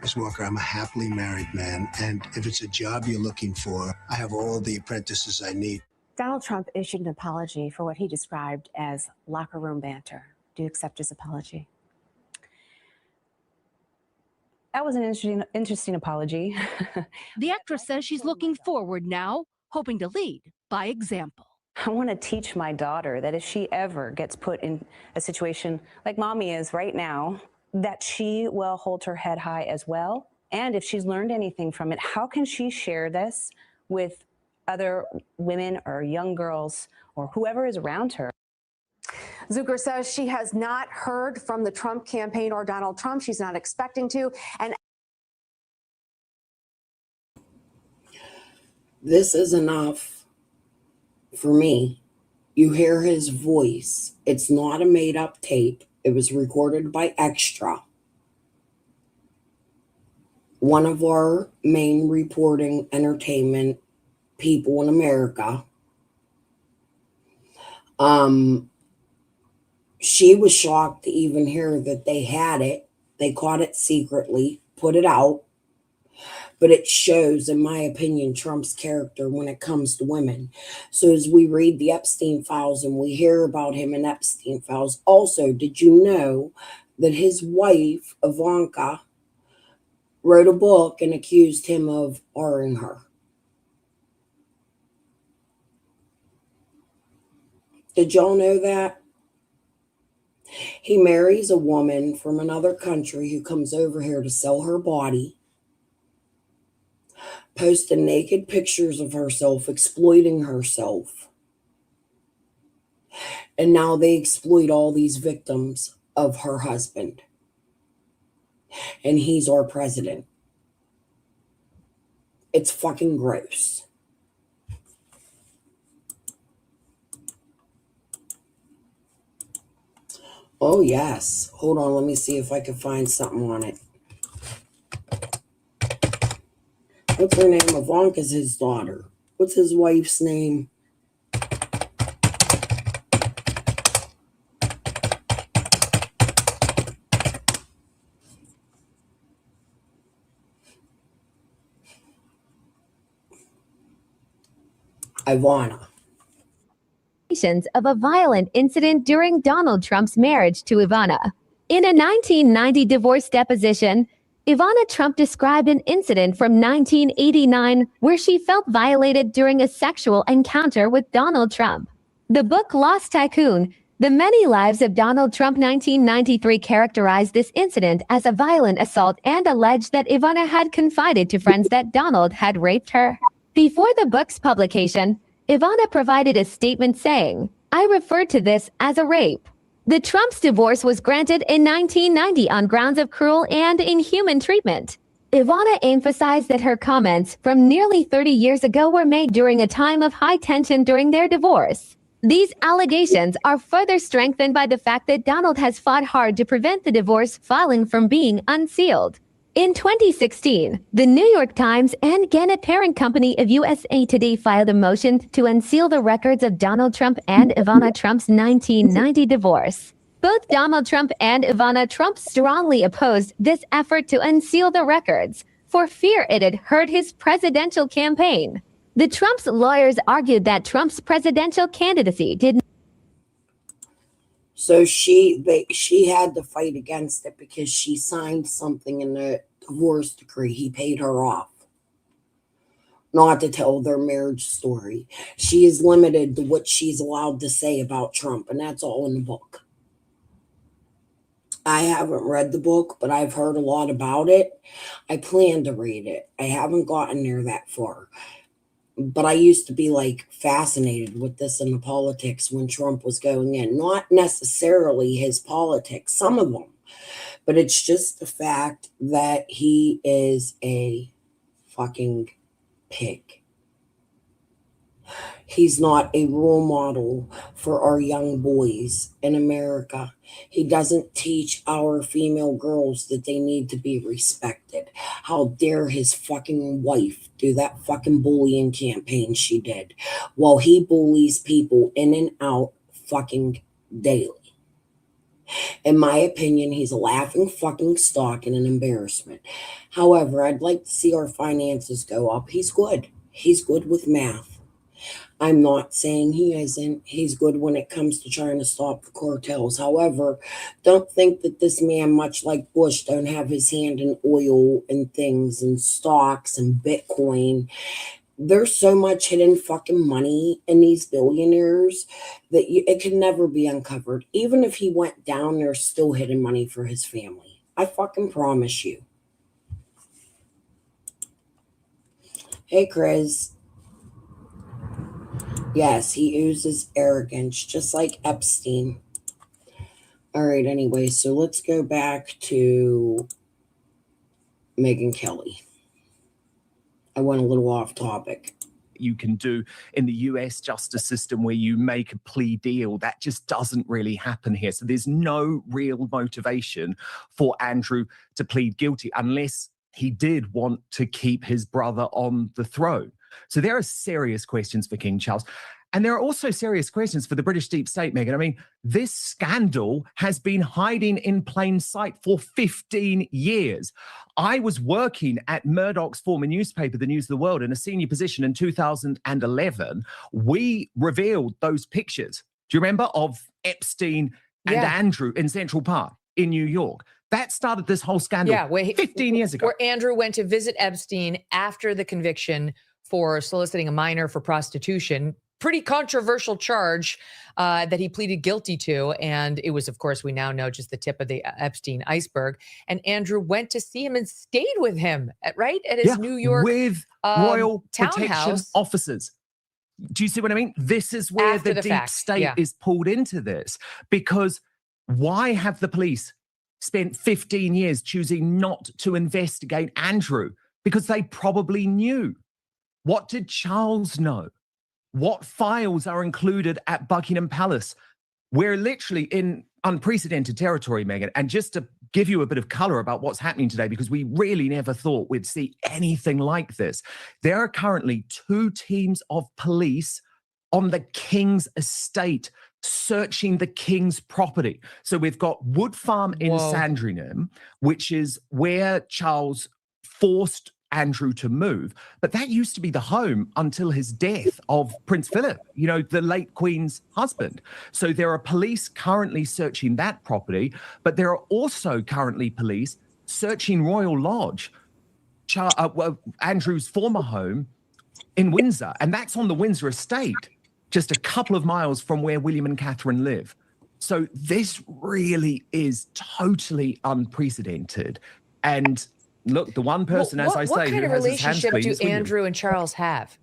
Miss Walker, I'm a happily married man, and if it's a job you're looking for, I have all the apprentices I need. Donald Trump issued an apology for what he described as locker room banter. Do you accept his apology? That was an interesting apology. The actress says she's looking forward now, hoping to lead by example. I want to teach my daughter that if she ever gets put in a situation like mommy is right now, that she will hold her head high as well. And if she's learned anything from it, how can she share this with other women or young girls or whoever is around her? Zucker says she has not heard from the Trump campaign or Donald Trump. She's not expecting to. And This is enough for me. You hear his voice. It's not a made up tape. It was recorded by Extra, one of our main reporting entertainment people in America. She was shocked to even hear that they had it. They caught it secretly, put it out. But it shows, in my opinion, Trump's character when it comes to women. So as we read the Epstein files and we hear about him in Epstein files, also, did you know that his wife, Ivanka, wrote a book and accused him of R-ing her? Did y'all know that? He marries a woman from another country who comes over here to sell her body, posting naked pictures of herself, exploiting herself. And now they exploit all these victims of her husband. And he's our president. It's fucking gross. Oh, yes. Hold on. Let me see if I can find something on it. What's her name? Ivanka's his daughter. What's his wife's name? Ivana. Of a violent incident during Donald Trump's marriage to Ivana. In a 1990 divorce deposition, Ivana Trump described an incident from 1989 where she felt violated during a sexual encounter with Donald Trump. The book Lost Tycoon, The Many Lives of Donald Trump 1993 characterized this incident as a violent assault and alleged that Ivana had confided to friends that Donald had raped her. Before the book's publication, Ivana provided a statement saying, "I referred to this as a rape." The Trump's divorce was granted in 1990 on grounds of cruel and inhuman treatment. Ivana emphasized that her comments from nearly 30 years ago were made during a time of high tension during their divorce. These allegations are further strengthened by the fact that Donald has fought hard to prevent the divorce filing from being unsealed. In 2016, the New York Times and Gannett parent company of USA Today filed a motion to unseal the records of Donald Trump and Ivana Trump's 1990 divorce. Both Donald Trump and Ivana Trump strongly opposed this effort to unseal the records, for fear it'd hurt his presidential campaign. The Trump's lawyers argued that Trump's presidential candidacy did. So she had to fight against it because she signed something in the divorce decree. He paid her off not to tell their marriage story. She is limited to what she's allowed to say about Trump, and that's all in the book. I haven't read the book, but I've heard a lot about it. I plan to read it. I haven't gotten there that far. But I used to be like fascinated with this in the politics when Trump was going in. Not necessarily his politics, some of them. But it's just the fact that he is a fucking pig. He's not a role model for our young boys in America. He doesn't teach our female girls that they need to be respected. How dare his fucking wife do that fucking bullying campaign she did while he bullies people in and out fucking daily. In my opinion, he's a laughing fucking stock and an embarrassment. However, I'd like to see our finances go up. He's good. He's good with math. I'm not saying he isn't. He's good when it comes to trying to stop the cartels. However, don't think that this man, much like Bush, don't have his hand in oil and things and stocks and Bitcoin. There's so much hidden fucking money in these billionaires that it can never be uncovered. Even if he went down, there's still hidden money for his family. I fucking promise you. Hey, Chris. Yes, he oozes arrogance, just like Epstein. All right, anyway, so let's go back to Megyn Kelly. I went a little off topic. You can do in the US justice system where you make a plea deal. That just doesn't really happen here. So there's no real motivation for Andrew to plead guilty unless he did want to keep his brother on the throne. So there are serious questions for King Charles. And there are also serious questions for the British deep state, Megyn. I mean, this scandal has been hiding in plain sight for 15 years. I was working at Murdoch's former newspaper, The News of the World, in a senior position in 2011. We revealed those pictures. Do you remember of Epstein and Andrew in Central Park in New York? That started this whole scandal 15 years ago. Where Andrew went to visit Epstein after the conviction for soliciting a minor for prostitution. Pretty controversial charge that he pleaded guilty to. And it was, of course, we now know, just the tip of the Epstein iceberg. And Andrew went to see him and stayed with him, at his New York with royal protection townhouse. Officers. Do you see what I mean? This is where After the the deep fact, state is pulled into this. Because why have the police spent 15 years choosing not to investigate Andrew? Because they probably knew. What did Charles know? What files are included at Buckingham Palace? We're literally in unprecedented territory, Megyn. And just to give you a bit of color about what's happening today, because we really never thought we'd see anything like this. There are currently 2 teams of police on the King's estate searching the King's property. So we've got Wood Farm in Sandringham, which is where Charles forced Andrew to move. But that used to be the home until his death of Prince Philip, the late Queen's husband. So there are police currently searching that property, but there are also currently police searching Royal Lodge, Andrew's former home in Windsor. And that's on the Windsor estate, just a couple of miles from where William and Catherine live. So this really is totally unprecedented. And look, the one person, as I say, what kind who of has his hands relationship clean do is William. Andrew and Charles have?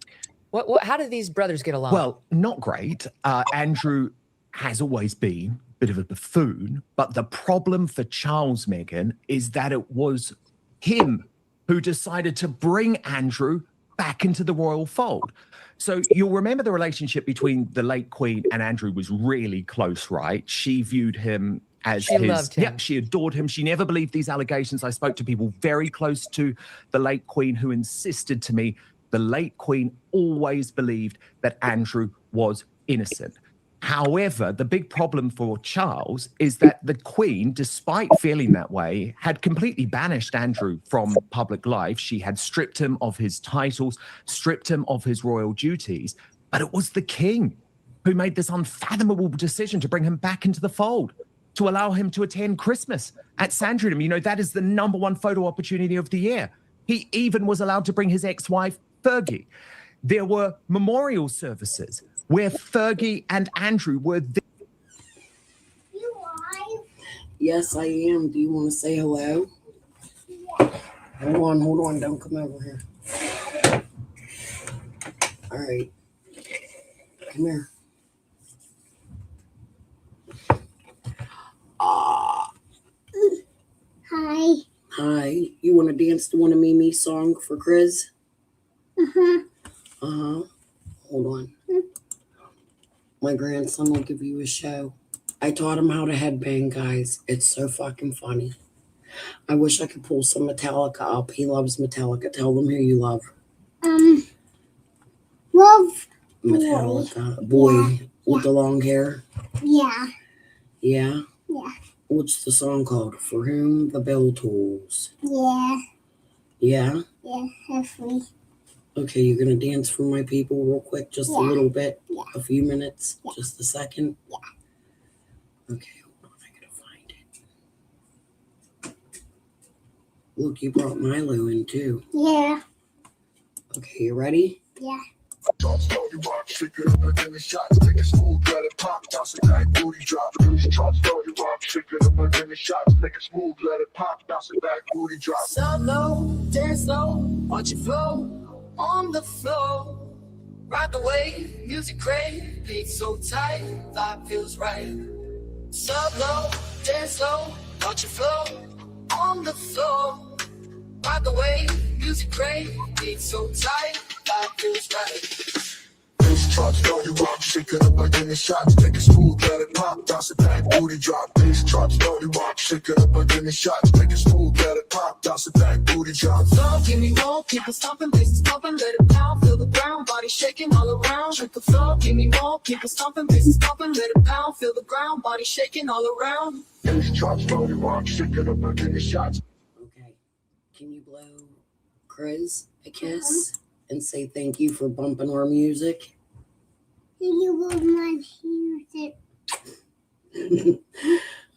How do these brothers get along? Well, not great. Andrew has always been a bit of a buffoon, but the problem for Charles, Megyn, is that it was him who decided to bring Andrew back into the royal fold. So you'll remember the relationship between the late Queen and Andrew was really close, right? She viewed him as she loved him. Yep, she adored him. She never believed these allegations. I spoke to people very close to the late Queen who insisted to me the late Queen always believed that Andrew was innocent. However, the big problem for Charles is that the Queen, despite feeling that way, had completely banished Andrew from public life. She had stripped him of his titles, stripped him of his royal duties. But it was the King who made this unfathomable decision to bring him back into the fold, to allow him to attend Christmas at Sandringham. You know, that is the #1 photo opportunity of the year. He even was allowed to bring his ex-wife, Fergie. There were memorial services where Fergie and Andrew were there. Yes, I am. Do you want to say hello? Yeah. Hold on. Don't come over here. All right. Come here. Hi. Hi. You want to dance to one of Mimi's song for Chris? Uh-huh. Uh-huh. Hold on. My grandson will give you a show. I taught him how to headbang, guys. It's so fucking funny. I wish I could pull some Metallica up. He loves Metallica. Tell them who you love. Love Metallica. Boy with the long hair. Yeah. Yeah? Yeah. What's the song called? For Whom the Bell Tolls. Yeah. Yeah? Yeah. Hopefully. Okay, you're going to dance for my people real quick, just a little bit, a few minutes, just a second. Yeah. Okay, hold on, I gotta find it. Look, you brought Milo in too. Yeah. Okay, you ready? Yeah. Solo, dance slow, watch it flow on the floor. Ride the wave, music great, beat so tight, vibe feels right. Solo, dance slow, watch it flow on the floor. Ride the wave, music great, beat so tight, vibe feels right. Bass drops, throw you rock, shake it up again in shots, take it smooth, let it pop, bounce it back, booty drop. Bass drops, throw you rock, shake it up again in shots, take it smooth, let it pop, bounce it back, booty drop. So give me more, keep it stomping, bass is pumping, let it pound, feel the ground, body shaking all around. Shake the floor, give me more, keep it stomping, bass is pumping, let it pound, feel the ground, body shaking all around. Bass drops, throw you rock, shake it up again in shots. Okay, can you blow Chris a kiss and say thank you for bumping our music? You love my music.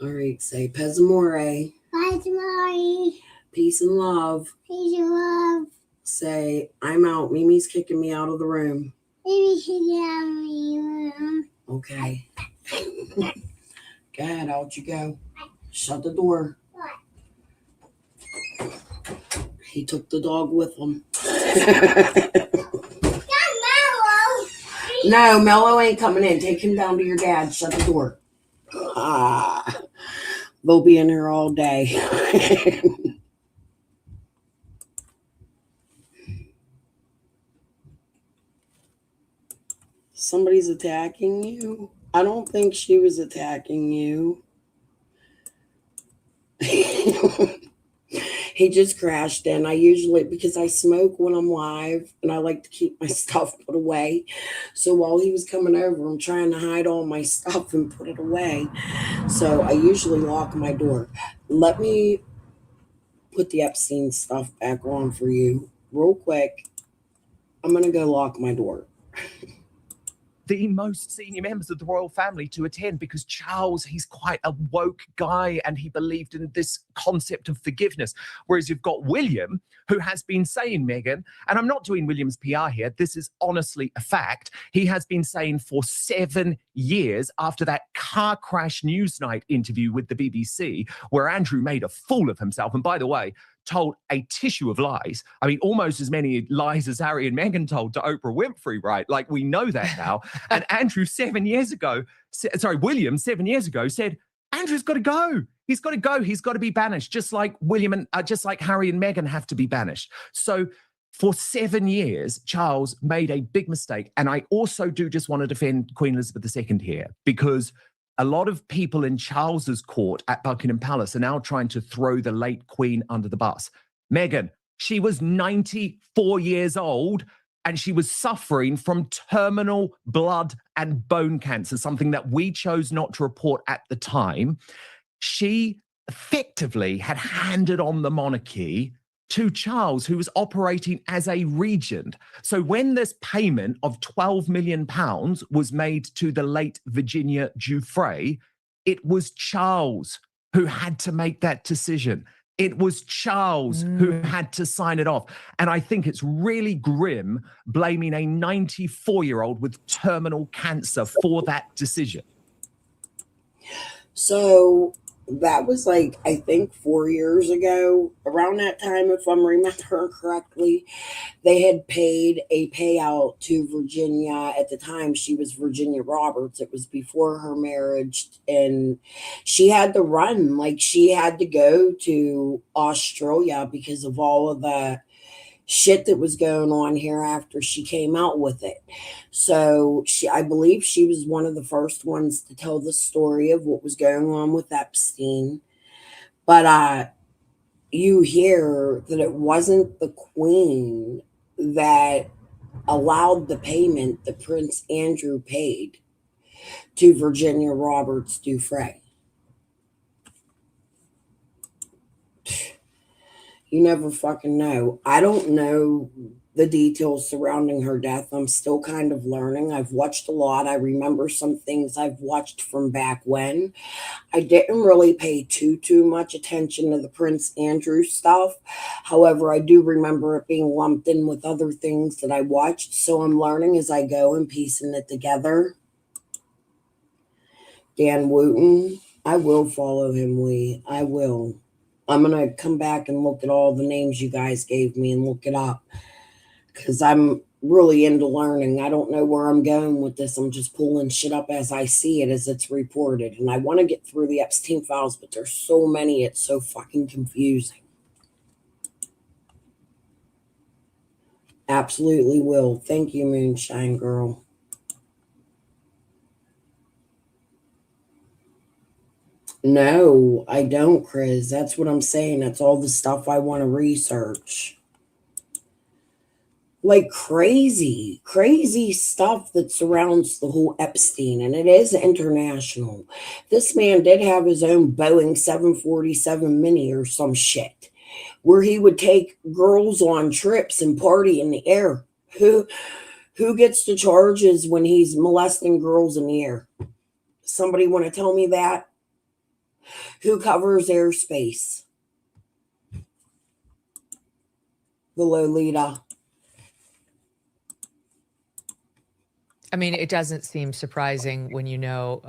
All right, say Pesamore. Bye, tomorrow. Peace and love. Peace and love. Say, I'm out. Mimi's kicking me out of the room. Maybe she got me. Okay. Go ahead, out you go. Shut the door. He took the dog with him. No, Mello ain't coming in. Take him down to your dad. Shut the door. They'll be in here all day. Somebody's attacking you? I don't think she was attacking you. He just crashed in. I usually, because I smoke when I'm live and I like to keep my stuff put away. So while he was coming over, I'm trying to hide all my stuff and put it away. So I usually lock my door. Let me put the Epstein stuff back on for you real quick. I'm going to go lock my door. The most senior members of the royal family to attend, because Charles, he's quite a woke guy and he believed in this concept of forgiveness. Whereas you've got William, who has been saying, Meghan, and I'm not doing William's PR here, this is honestly a fact. He has been saying for 7 years after that car crash Newsnight interview with the BBC, where Andrew made a fool of himself. And by the way, told a tissue of lies. I mean, almost as many lies as Harry and Meghan told to Oprah Winfrey, right? Like, we know that now. And Andrew 7 years ago, William 7 years ago said, Andrew's got to go. He's got to go. He's got to be banished, just like William and just like Harry and Meghan have to be banished. So for 7 years, Charles made a big mistake. And I also do just want to defend Queen Elizabeth II here, because a lot of people in Charles's court at Buckingham Palace are now trying to throw the late Queen under the bus. Meghan, she was 94 years old and she was suffering from terminal blood and bone cancer, something that we chose not to report at the time. She effectively had handed on the monarchy to Charles, who was operating as a regent. So when this payment of £12 million was made to the late Virginia Giuffre, it was Charles who had to make that decision. It was Charles who had to sign it off. And I think it's really grim blaming a 94-year-old with terminal cancer for that decision. So that was like, I think 4 years ago, around that time, if I'm remembering correctly, they had paid a payout to Virginia. At the time, she was Virginia Roberts. It was before her marriage, and she had to run. Like, she had to go to Australia because of all of the shit that was going on here after she came out with it. So I believe she was one of the first ones to tell the story of what was going on with Epstein. But you hear that it wasn't the Queen that allowed the payment that Prince Andrew paid to Virginia Roberts Giuffre. You never fucking know. I don't know the details surrounding her death. I'm still kind of learning. I've watched a lot. I remember some things I've watched from back when. I didn't really pay too much attention to the Prince Andrew stuff. However, I do remember it being lumped in with other things that I watched. So I'm learning as I go and piecing it together. Dan Wooten. I will follow him, Lee. I will. I'm going to come back and look at all the names you guys gave me and look it up, because I'm really into learning. I don't know where I'm going with this. I'm just pulling shit up as I see it, as it's reported. And I want to get through the Epstein files, but there's so many. It's so fucking confusing. Absolutely will. Thank you, Moonshine Girl. No, I don't, Chris. That's what I'm saying. That's all the stuff I want to research. Like crazy stuff that surrounds the whole Epstein, and it is international. This man did have his own Boeing 747 Mini or some shit, where he would take girls on trips and party in the air. Who gets the charges when he's molesting girls in the air? Somebody want to tell me that? Who covers airspace? The Lolita. I mean, it doesn't seem surprising when you know,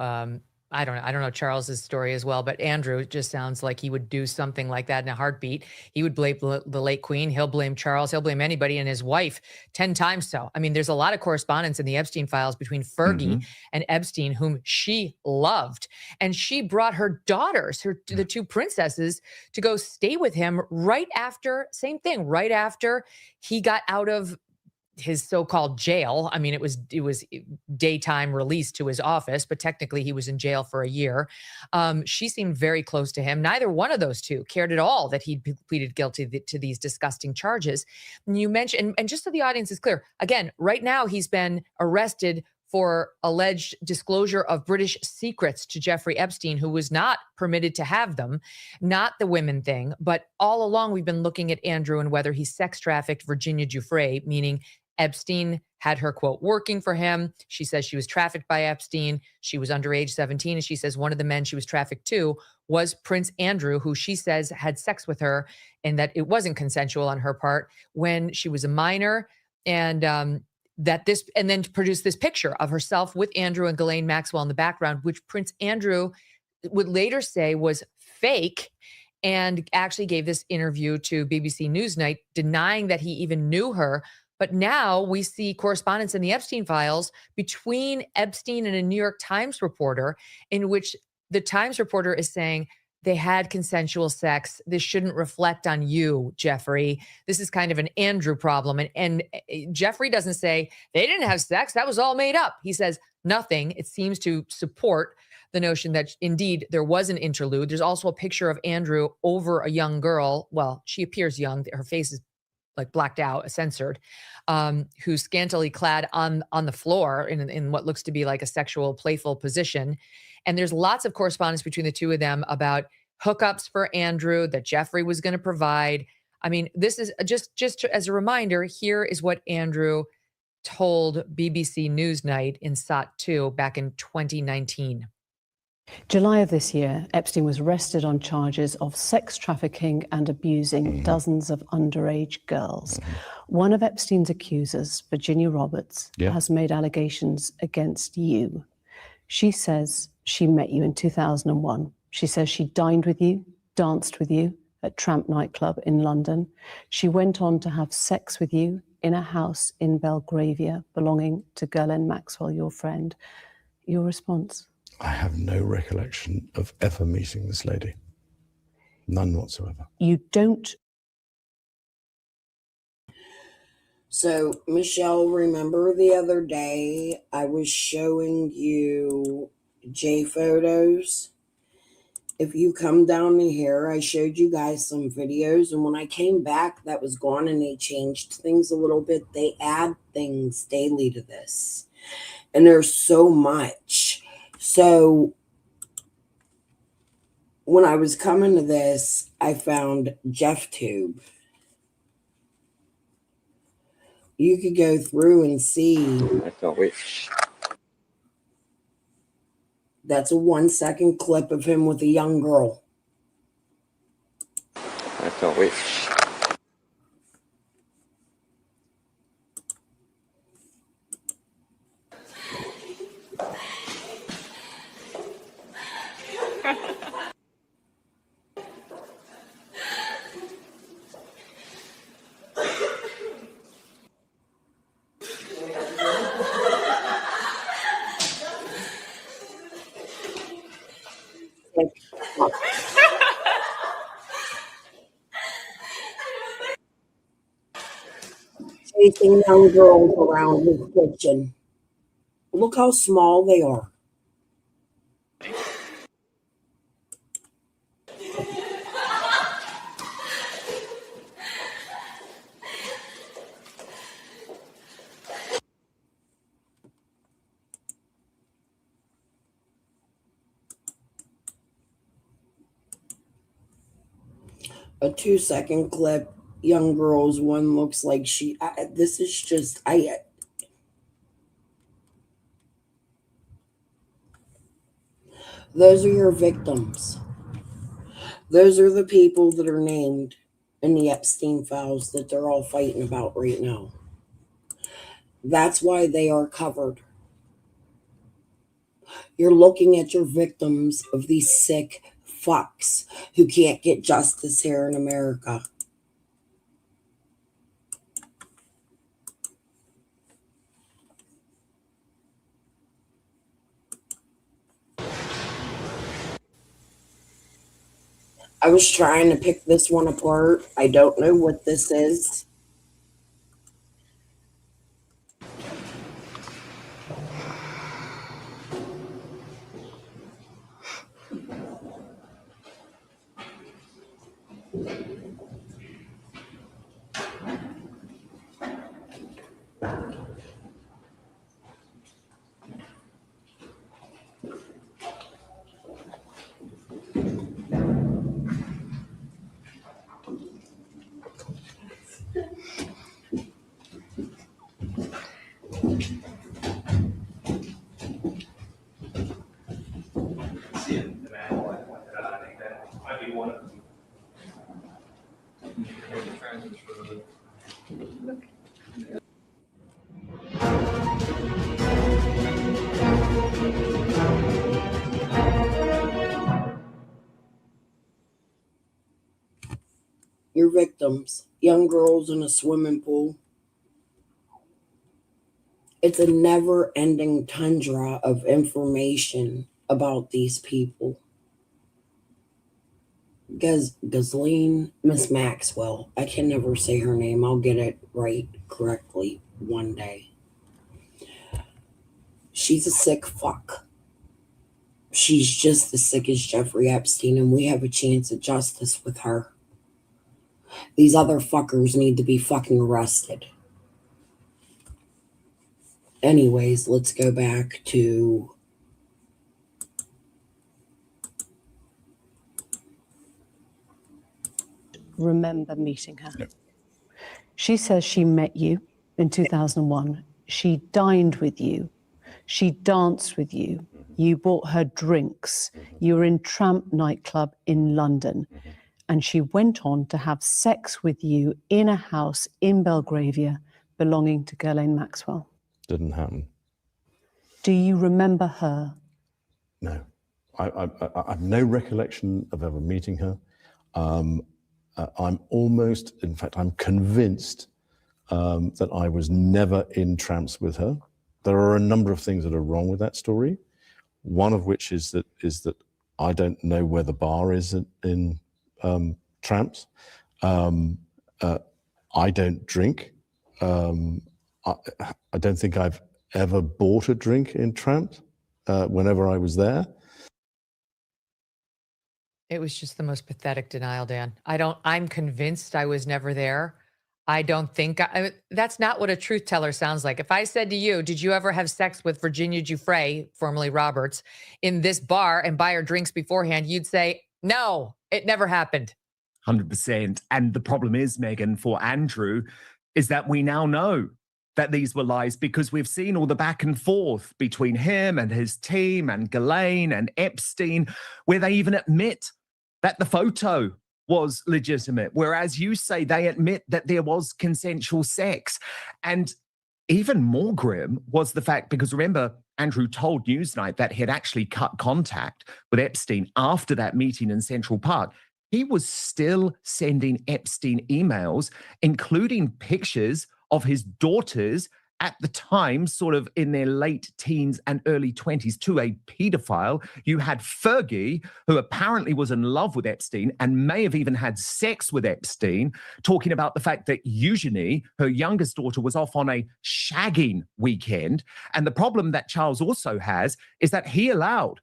I don't know Charles's story as well, but Andrew just sounds like he would do something like that in a heartbeat. He would blame the late Queen. He'll blame Charles. He'll blame anybody, and his wife 10 times so. I mean, there's a lot of correspondence in the Epstein files between Fergie and Epstein, whom she loved. And she brought her daughters, the two princesses, to go stay with him right after, same thing, right after he got out of his so-called jail. I mean, it was daytime release to his office, but technically he was in jail for a year. She seemed very close to him. Neither one of those two cared at all that he'd pleaded guilty to these disgusting charges. And you mentioned, and just so the audience is clear, again, right now he's been arrested for alleged disclosure of British secrets to Jeffrey Epstein, who was not permitted to have them, not the women thing. But all along, we've been looking at Andrew and whether he sex trafficked Virginia Giuffre, meaning Epstein had her, quote, working for him. She says she was trafficked by Epstein. She was underage 17. And she says one of the men she was trafficked to was Prince Andrew, who she says had sex with her and that it wasn't consensual on her part when she was a minor. And and then produced this picture of herself with Andrew and Ghislaine Maxwell in the background, which Prince Andrew would later say was fake, and actually gave this interview to BBC Newsnight denying that he even knew her. But now we see correspondence in the Epstein files between Epstein and a New York Times reporter, in which the Times reporter is saying they had consensual sex. This shouldn't reflect on you, Jeffrey. This is kind of an Andrew problem. And Jeffrey doesn't say they didn't have sex. That was all made up. He says nothing. It seems to support the notion that indeed there was an interlude. There's also a picture of Andrew over a young girl. Well, she appears young. Her face is like blacked out, censored, who's scantily clad on the floor in what looks to be like a sexual, playful position. And there's lots of correspondence between the two of them about hookups for Andrew that Jeffrey was going to provide. I mean, this is just as a reminder, here is what Andrew told BBC Newsnight in SOT 2 back in 2019. July of this year, Epstein was arrested on charges of sex trafficking and abusing dozens of underage girls. One of Epstein's accusers, Virginia Roberts, has made allegations against you. She says she met you in 2001. She says she dined with you, danced with you at Tramp nightclub in London. She went on to have sex with you in a house in Belgravia belonging to Ghislaine Maxwell, your friend. Your response? I have no recollection of ever meeting this lady. None whatsoever. You don't. So, Michelle, remember the other day I was showing you J photos? If you come down to here, I showed you guys some videos, and when I came back, that was gone, and they changed things a little bit. They add things daily to this, and there's so much. So when I was coming to this, I found JeffTube. You could go through and see. I can't wait. That's a 1-second clip of him with a young girl. I can't wait. Chasing young girls around his kitchen. Look how small they are. A 2-second clip. Young girls, one looks like this is just, those are your victims. Those are the people that are named in the Epstein files that they're all fighting about right now. That's why they are covered. You're looking at your victims of these sick fucks who can't get justice here in America. I was trying to pick this one apart. I don't know what this is. Your victims, young girls in a swimming pool. It's a never-ending tundra of information about these people. Ghislaine, Miss Maxwell. I can never say her name. I'll get it right correctly one day. She's a sick fuck. She's just as sick as Jeffrey Epstein, and we have a chance at justice with her. These other fuckers need to be fucking arrested. Anyways, let's go back to remember meeting her. No. She says she met you in 2001. She dined with you. She danced with you. You bought her drinks. You were in Tramp nightclub in London. And she went on to have sex with you in a house in Belgravia belonging to Ghislaine Maxwell. Didn't happen. Do you remember her? No. I have no recollection of ever meeting her. I'm almost, in fact, I'm convinced that I was never in Tramps with her. There are a number of things that are wrong with that story. One of which is that I don't know where the bar is in Tramps. I don't drink. I don't think I've ever bought a drink in Tramps whenever I was there. It was just the most pathetic denial, Dan. I'm convinced I was never there. I don't think that's not what a truth teller sounds like. If I said to you, did you ever have sex with Virginia Giuffre, formerly Roberts, in this bar and buy her drinks beforehand, you'd say, no, it never happened. 100%. And the problem is, Megan, for Andrew, is that we now know that these were lies because we've seen all the back and forth between him and his team and Ghislaine and Epstein, where they even admit that the photo was legitimate, whereas you say they admit that there was consensual sex. And even more grim was the fact, because remember, Andrew told Newsnight that he had actually cut contact with Epstein after that meeting in Central Park. He was still sending Epstein emails, including pictures of his daughters at the time, sort of in their late teens and early 20s, to a pedophile. You had Fergie, who apparently was in love with Epstein and may have even had sex with Epstein, talking about the fact that Eugenie, her youngest daughter, was off on a shagging weekend. And the problem that Charles also has is that he allowed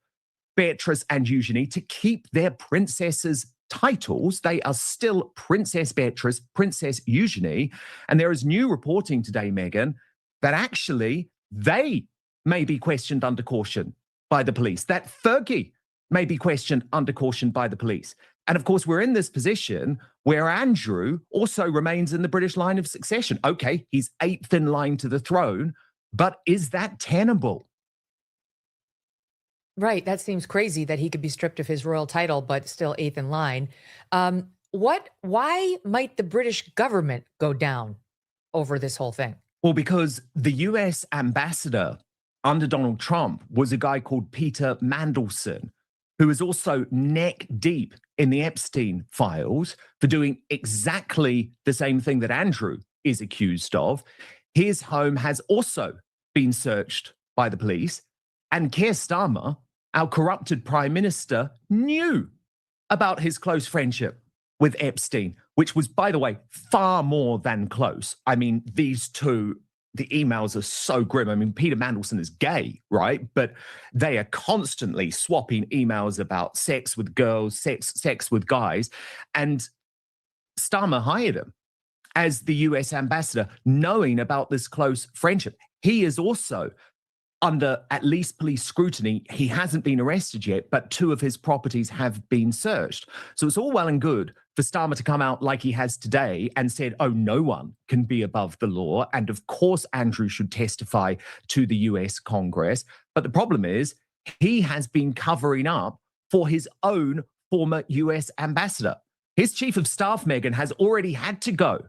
Beatrice and Eugenie to keep their princesses' titles. They are still Princess Beatrice, Princess Eugenie. And there is new reporting today, Megan, that actually they may be questioned under caution by the police, that Fergie may be questioned under caution by the police. And of course, we're in this position where Andrew also remains in the British line of succession. Okay, he's 8th in line to the throne, but is that tenable? Right. That seems crazy that he could be stripped of his royal title, but still 8th in line. Why might the British government go down over this whole thing? Well, because the US ambassador under Donald Trump was a guy called Peter Mandelson, who is also neck deep in the Epstein files for doing exactly the same thing that Andrew is accused of. His home has also been searched by the police. And Keir Starmer, our corrupted prime minister, knew about his close friendship with Epstein, which was, by the way, far more than close. I mean, these two, the emails are so grim. I mean, Peter Mandelson is gay, right? But they are constantly swapping emails about sex with girls, sex with guys. And Starmer hired him as the US ambassador, knowing about this close friendship. He is also under at least police scrutiny. He hasn't been arrested yet, but 2 of his properties have been searched. So it's all well and good for Starmer to come out like he has today and said, oh, no one can be above the law. And of course, Andrew should testify to the US Congress. But the problem is he has been covering up for his own former US ambassador. His chief of staff, Megan, has already had to go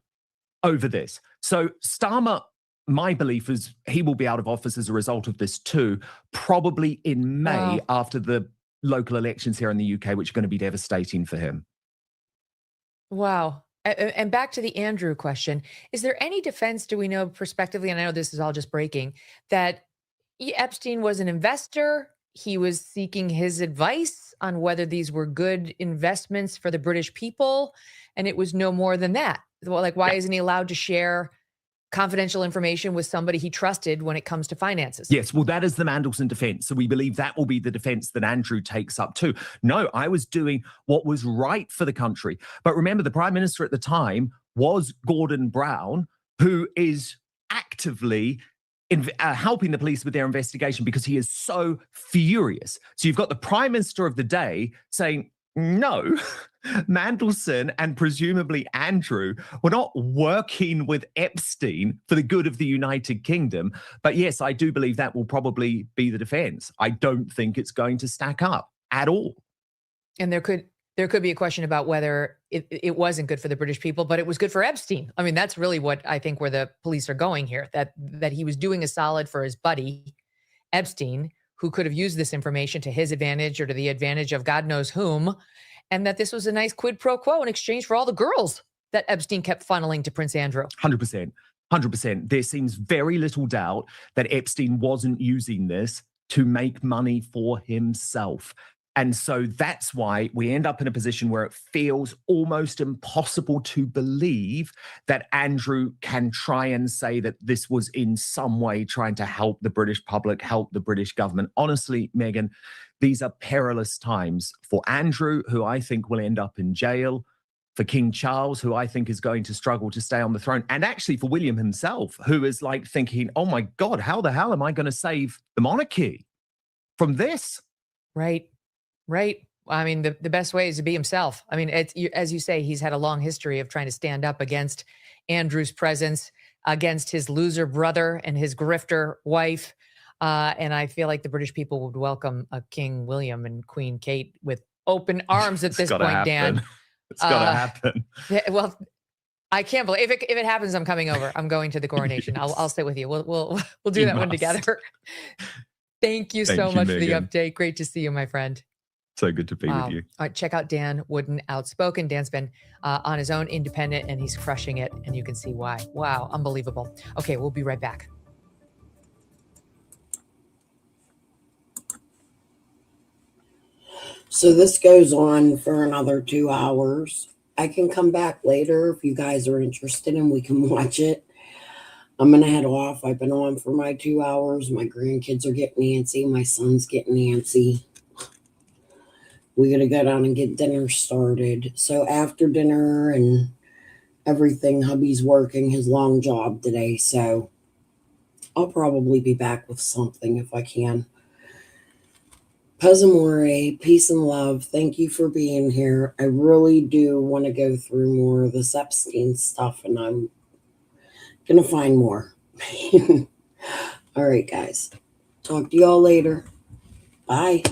over this. So Starmer, my belief is he will be out of office as a result of this too, probably in May after the local elections here in the UK, which are going to be devastating for him. Wow. And back to the Andrew question, is there any defense, do we know prospectively, and I know this is all just breaking, that Epstein was an investor, he was seeking his advice on whether these were good investments for the British people, and it was no more than that? Well, like, why isn't he allowed to share confidential information with somebody he trusted when it comes to finances. Yes, well, that is the Mandelson defense. So we believe that will be the defense that Andrew takes up too. No, I was doing what was right for the country. But remember, the Prime Minister at the time was Gordon Brown, who is actively helping the police with their investigation because he is so furious. So you've got the Prime Minister of the day saying, no, Mandelson and presumably Andrew were not working with Epstein for the good of the United Kingdom. But yes, I do believe that will probably be the defense. I don't think it's going to stack up at all. And there could be a question about whether it wasn't good for the British people, but it was good for Epstein. I mean, that's really what I think where the police are going here, that he was doing a solid for his buddy, Epstein, who could have used this information to his advantage or to the advantage of God knows whom, and that this was a nice quid pro quo in exchange for all the girls that Epstein kept funneling to Prince Andrew. 100%. 100%. There seems very little doubt that Epstein wasn't using this to make money for himself. And so that's why we end up in a position where it feels almost impossible to believe that Andrew can try and say that this was in some way trying to help the British public, help the British government. Honestly, Meghan, these are perilous times for Andrew, who I think will end up in jail, for King Charles, who I think is going to struggle to stay on the throne, and actually for William himself, who is like thinking, oh my God, how the hell am I going to save the monarchy from this? Right. Right. I mean, the best way is to be himself. I mean, as you say, he's had a long history of trying to stand up against Andrew's presence, against his loser brother and his grifter wife. And I feel like the British people would welcome a King William and Queen Kate with open arms at this point, Dan. It's got to happen. Yeah, well, I can't believe if it happens, I'm coming over. I'm going to the coronation. Yes. I'll sit with you. We'll do that one together. Thank you so much for the update. Great to see you, my friend. So good to be with you. All right, check out Dan Wooden, Outspoken. Dan's been on his own, independent, and he's crushing it, and you can see why. Wow, unbelievable. Okay, we'll be right back. So this goes on for another 2 hours. I can come back later if you guys are interested and we can watch it. I'm going to head off. I've been on for my 2 hours. My grandkids are getting antsy. My son's getting antsy. We got to go down and get dinner started. So after dinner and everything, hubby's working his long job today. So I'll probably be back with something if I can. Pesamore, peace and love. Thank you for being here. I really do want to go through more of this Epstein stuff, and I'm going to find more. All right, guys. Talk to y'all later. Bye.